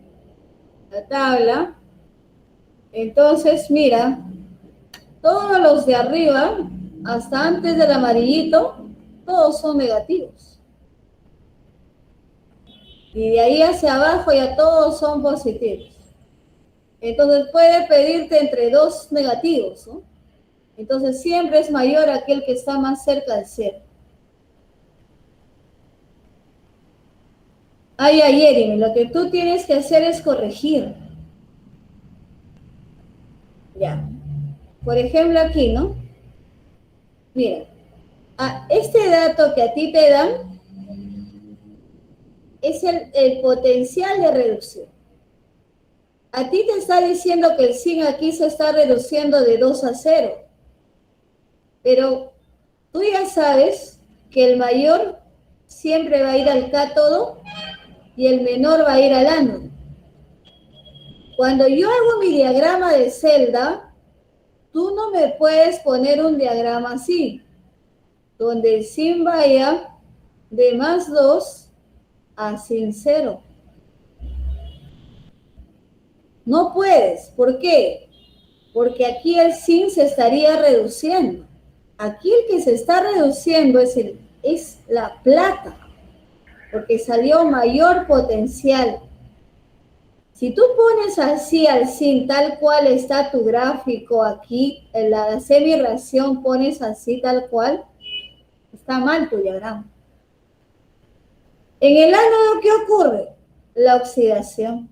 la tabla, entonces mira, todos los de arriba, hasta antes del amarillito, todos son negativos. Y de ahí hacia abajo ya todos son positivos. Entonces puede pedirte entre dos negativos, ¿no? Entonces siempre es mayor aquel que está más cerca del cero. Ay, Jeremy, lo que tú tienes que hacer es corregir. Ya. Por ejemplo, aquí, ¿no? Mira, este dato que a ti te dan es el potencial de reducción. A ti te está diciendo que el zinc aquí se está reduciendo de 2 a 0. Pero tú ya sabes que el mayor siempre va a ir al cátodo y el menor va a ir al ánodo. Cuando yo hago mi diagrama de celda, tú no me puedes poner un diagrama así, donde el zinc vaya de más 2 a sin 0. No puedes. ¿Por qué? Porque aquí el zinc se estaría reduciendo. Aquí el que se está reduciendo es la plata, porque salió mayor potencial. Si tú pones así al zinc tal cual está tu gráfico aquí, en la semirreacción pones así tal cual, está mal tu diagrama. En el ánodo, ¿qué ocurre? La oxidación.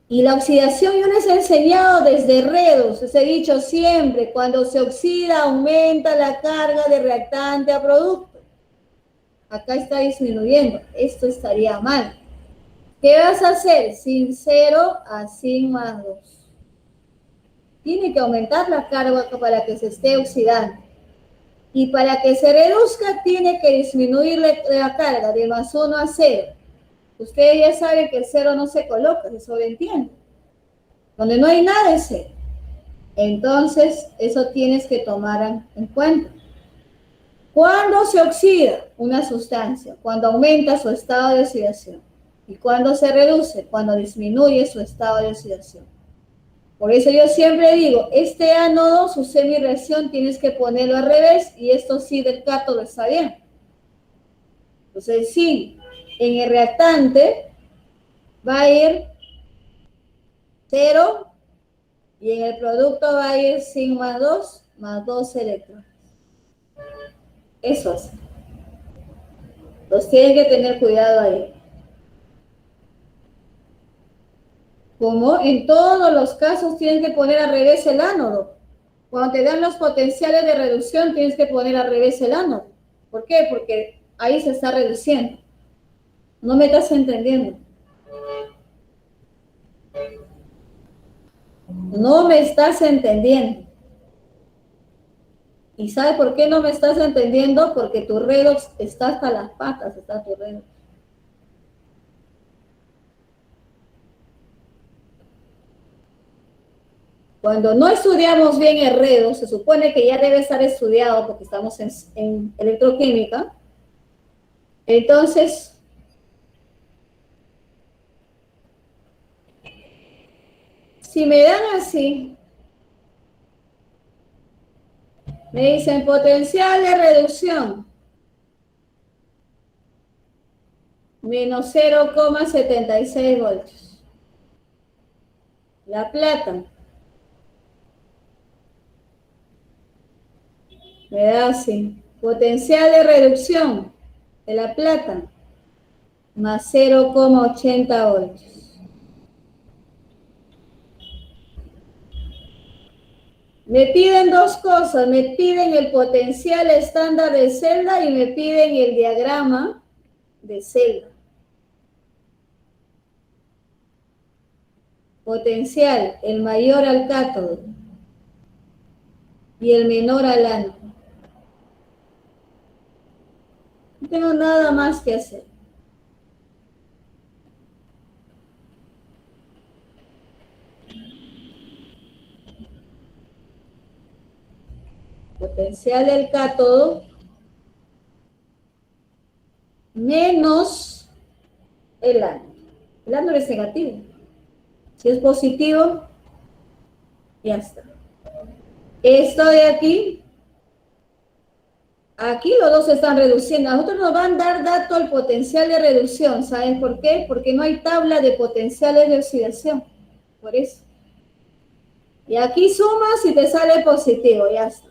Y la oxidación yo les he enseñado desde redos, les he dicho siempre, cuando se oxida aumenta la carga de reactante a producto. Acá está disminuyendo, esto estaría mal. ¿Qué vas a hacer? Sin 0 a sin más 2. Tiene que aumentar la carga para que se esté oxidando. Y para que se reduzca, tiene que disminuir la carga de más 1 a 0. Ustedes ya saben que el 0 no se coloca, se sobreentiende. Donde no hay nada de 0. Entonces, eso tienes que tomar en cuenta. ¿Cuándo se oxida una sustancia? Cuando aumenta su estado de oxidación. ¿Y cuándo se reduce? Cuando disminuye su estado de oxidación. Por eso yo siempre digo, este ánodo, su semireacción, tienes que ponerlo al revés, y esto sí del cátodo está bien. Entonces sí, en el reactante va a ir 0, y en el producto va a ir sigma 2 más 2 electrones. Eso es. Entonces tienen que tener cuidado ahí. Como en todos los casos tienen que poner al revés el ánodo. Cuando te dan los potenciales de reducción, tienes que poner al revés el ánodo. ¿Por qué? Porque ahí se está reduciendo. No me estás entendiendo. No me estás entendiendo. ¿Y sabes por qué no me estás entendiendo? Porque tu redox está hasta las patas, está tu redox. Cuando no estudiamos bien el redox, se supone que ya debe estar estudiado porque estamos en electroquímica. Entonces, si me dan así, me dicen potencial de reducción menos 0,76 voltios. La plata me da así, potencial de reducción de la plata más 0,80 voltios. Me piden dos cosas, me piden el potencial estándar de celda y me piden el diagrama de celda. Potencial, el mayor al cátodo y el menor al ánodo. No tengo nada más que hacer. Potencial del cátodo menos el ánodo. El ánodo es negativo. Si es positivo, ya está. Esto de aquí, aquí los dos se están reduciendo. A nosotros nos van a dar dato el potencial de reducción. ¿Saben por qué? Porque no hay tabla de potenciales de oxidación. Por eso. Y aquí sumas y te sale positivo, ya está.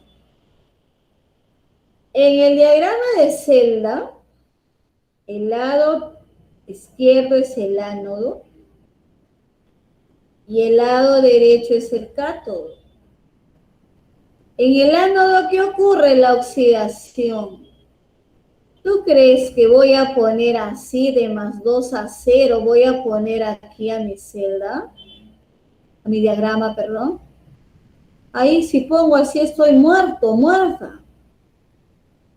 En el diagrama de celda, el lado izquierdo es el ánodo y el lado derecho es el cátodo. En el ánodo, ¿qué ocurre? La oxidación. ¿Tú crees que voy a poner así de más 2 a 0? Voy a poner aquí a mi celda, a mi diagrama, perdón. Ahí si pongo así estoy muerto, muerta.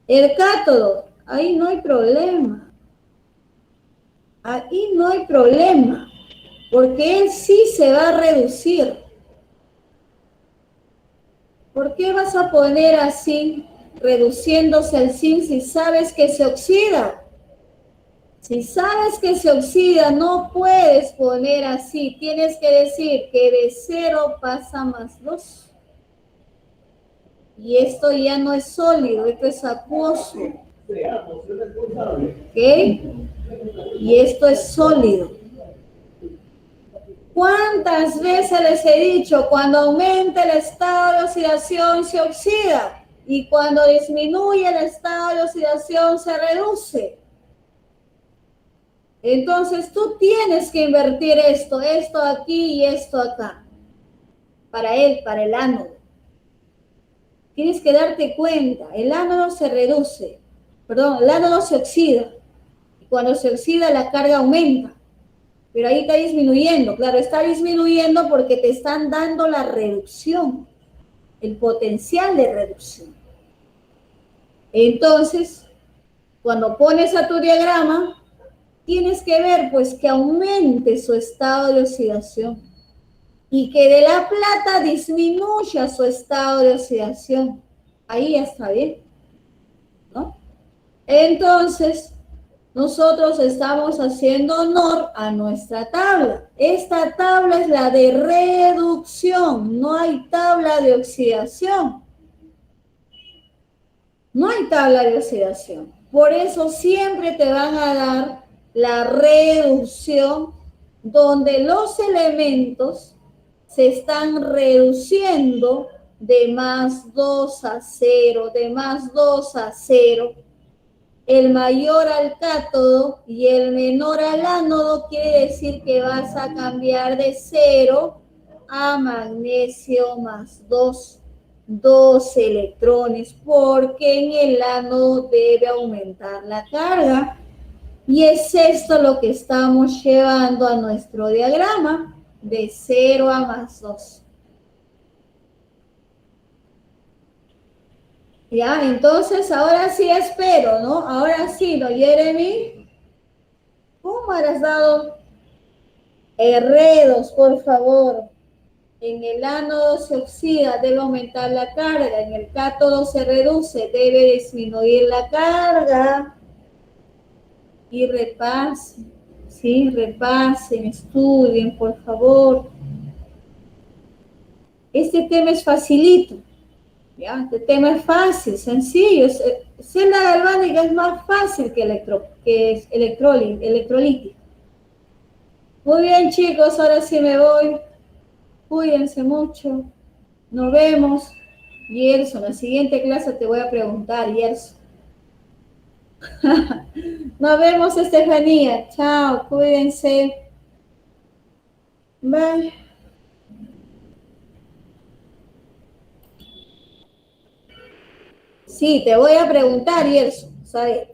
El cátodo, ahí no hay problema. Ahí no hay problema, porque él sí se va a reducir. ¿Por qué vas a poner así, reduciéndose al zinc, si sabes que se oxida? Si sabes que se oxida, no puedes poner así. Tienes que decir que de 0 pasa más 2. Y esto ya no es sólido, esto es acuoso. ¿Ok? Y esto es sólido. ¿Cuántas veces les he dicho, cuando aumenta el estado de oxidación se oxida? Y cuando disminuye el estado de oxidación se reduce. Entonces tú tienes que invertir esto aquí y esto acá. Para el ánodo. Tienes que darte cuenta, el ánodo se reduce. Perdón, el ánodo se oxida. Y cuando se oxida la carga aumenta. Pero ahí está disminuyendo. Claro, está disminuyendo porque te están dando la reducción, el potencial de reducción. Entonces, cuando pones a tu diagrama, tienes que ver pues que aumente su estado de oxidación y que de la plata disminuya su estado de oxidación. Ahí ya está bien, ¿no? Entonces, nosotros estamos haciendo honor a nuestra tabla. Esta tabla es la de reducción, no hay tabla de oxidación. No hay tabla de oxidación. Por eso siempre te van a dar la reducción donde los elementos se están reduciendo de más 2 a 0, de más 2 a 0. El mayor al cátodo y el menor al ánodo quiere decir que vas a cambiar de 0 a magnesio más 2 electrones, porque en el ánodo debe aumentar la carga. Y es esto lo que estamos llevando a nuestro diagrama, de 0 a más 2. Ya, entonces ahora sí espero, ¿no? Ahora sí, ¿no, Jeremy? ¿Cómo has dado R2, por favor? En el ánodo se oxida, debe aumentar la carga. En el cátodo se reduce, debe disminuir la carga. Y repasen, ¿sí? Repasen, estudien, por favor. Este tema es facilito, ¿ya? Este tema es fácil, sencillo. Celda galvánica es más fácil que es electrolítica. Muy bien, chicos, ahora sí me voy. Cuídense mucho. Nos vemos. Gerson, la siguiente clase te voy a preguntar, Gerson. Nos vemos, Estefanía. Chao, cuídense. Bye. Sí, te voy a preguntar, Gerson, ¿sabes?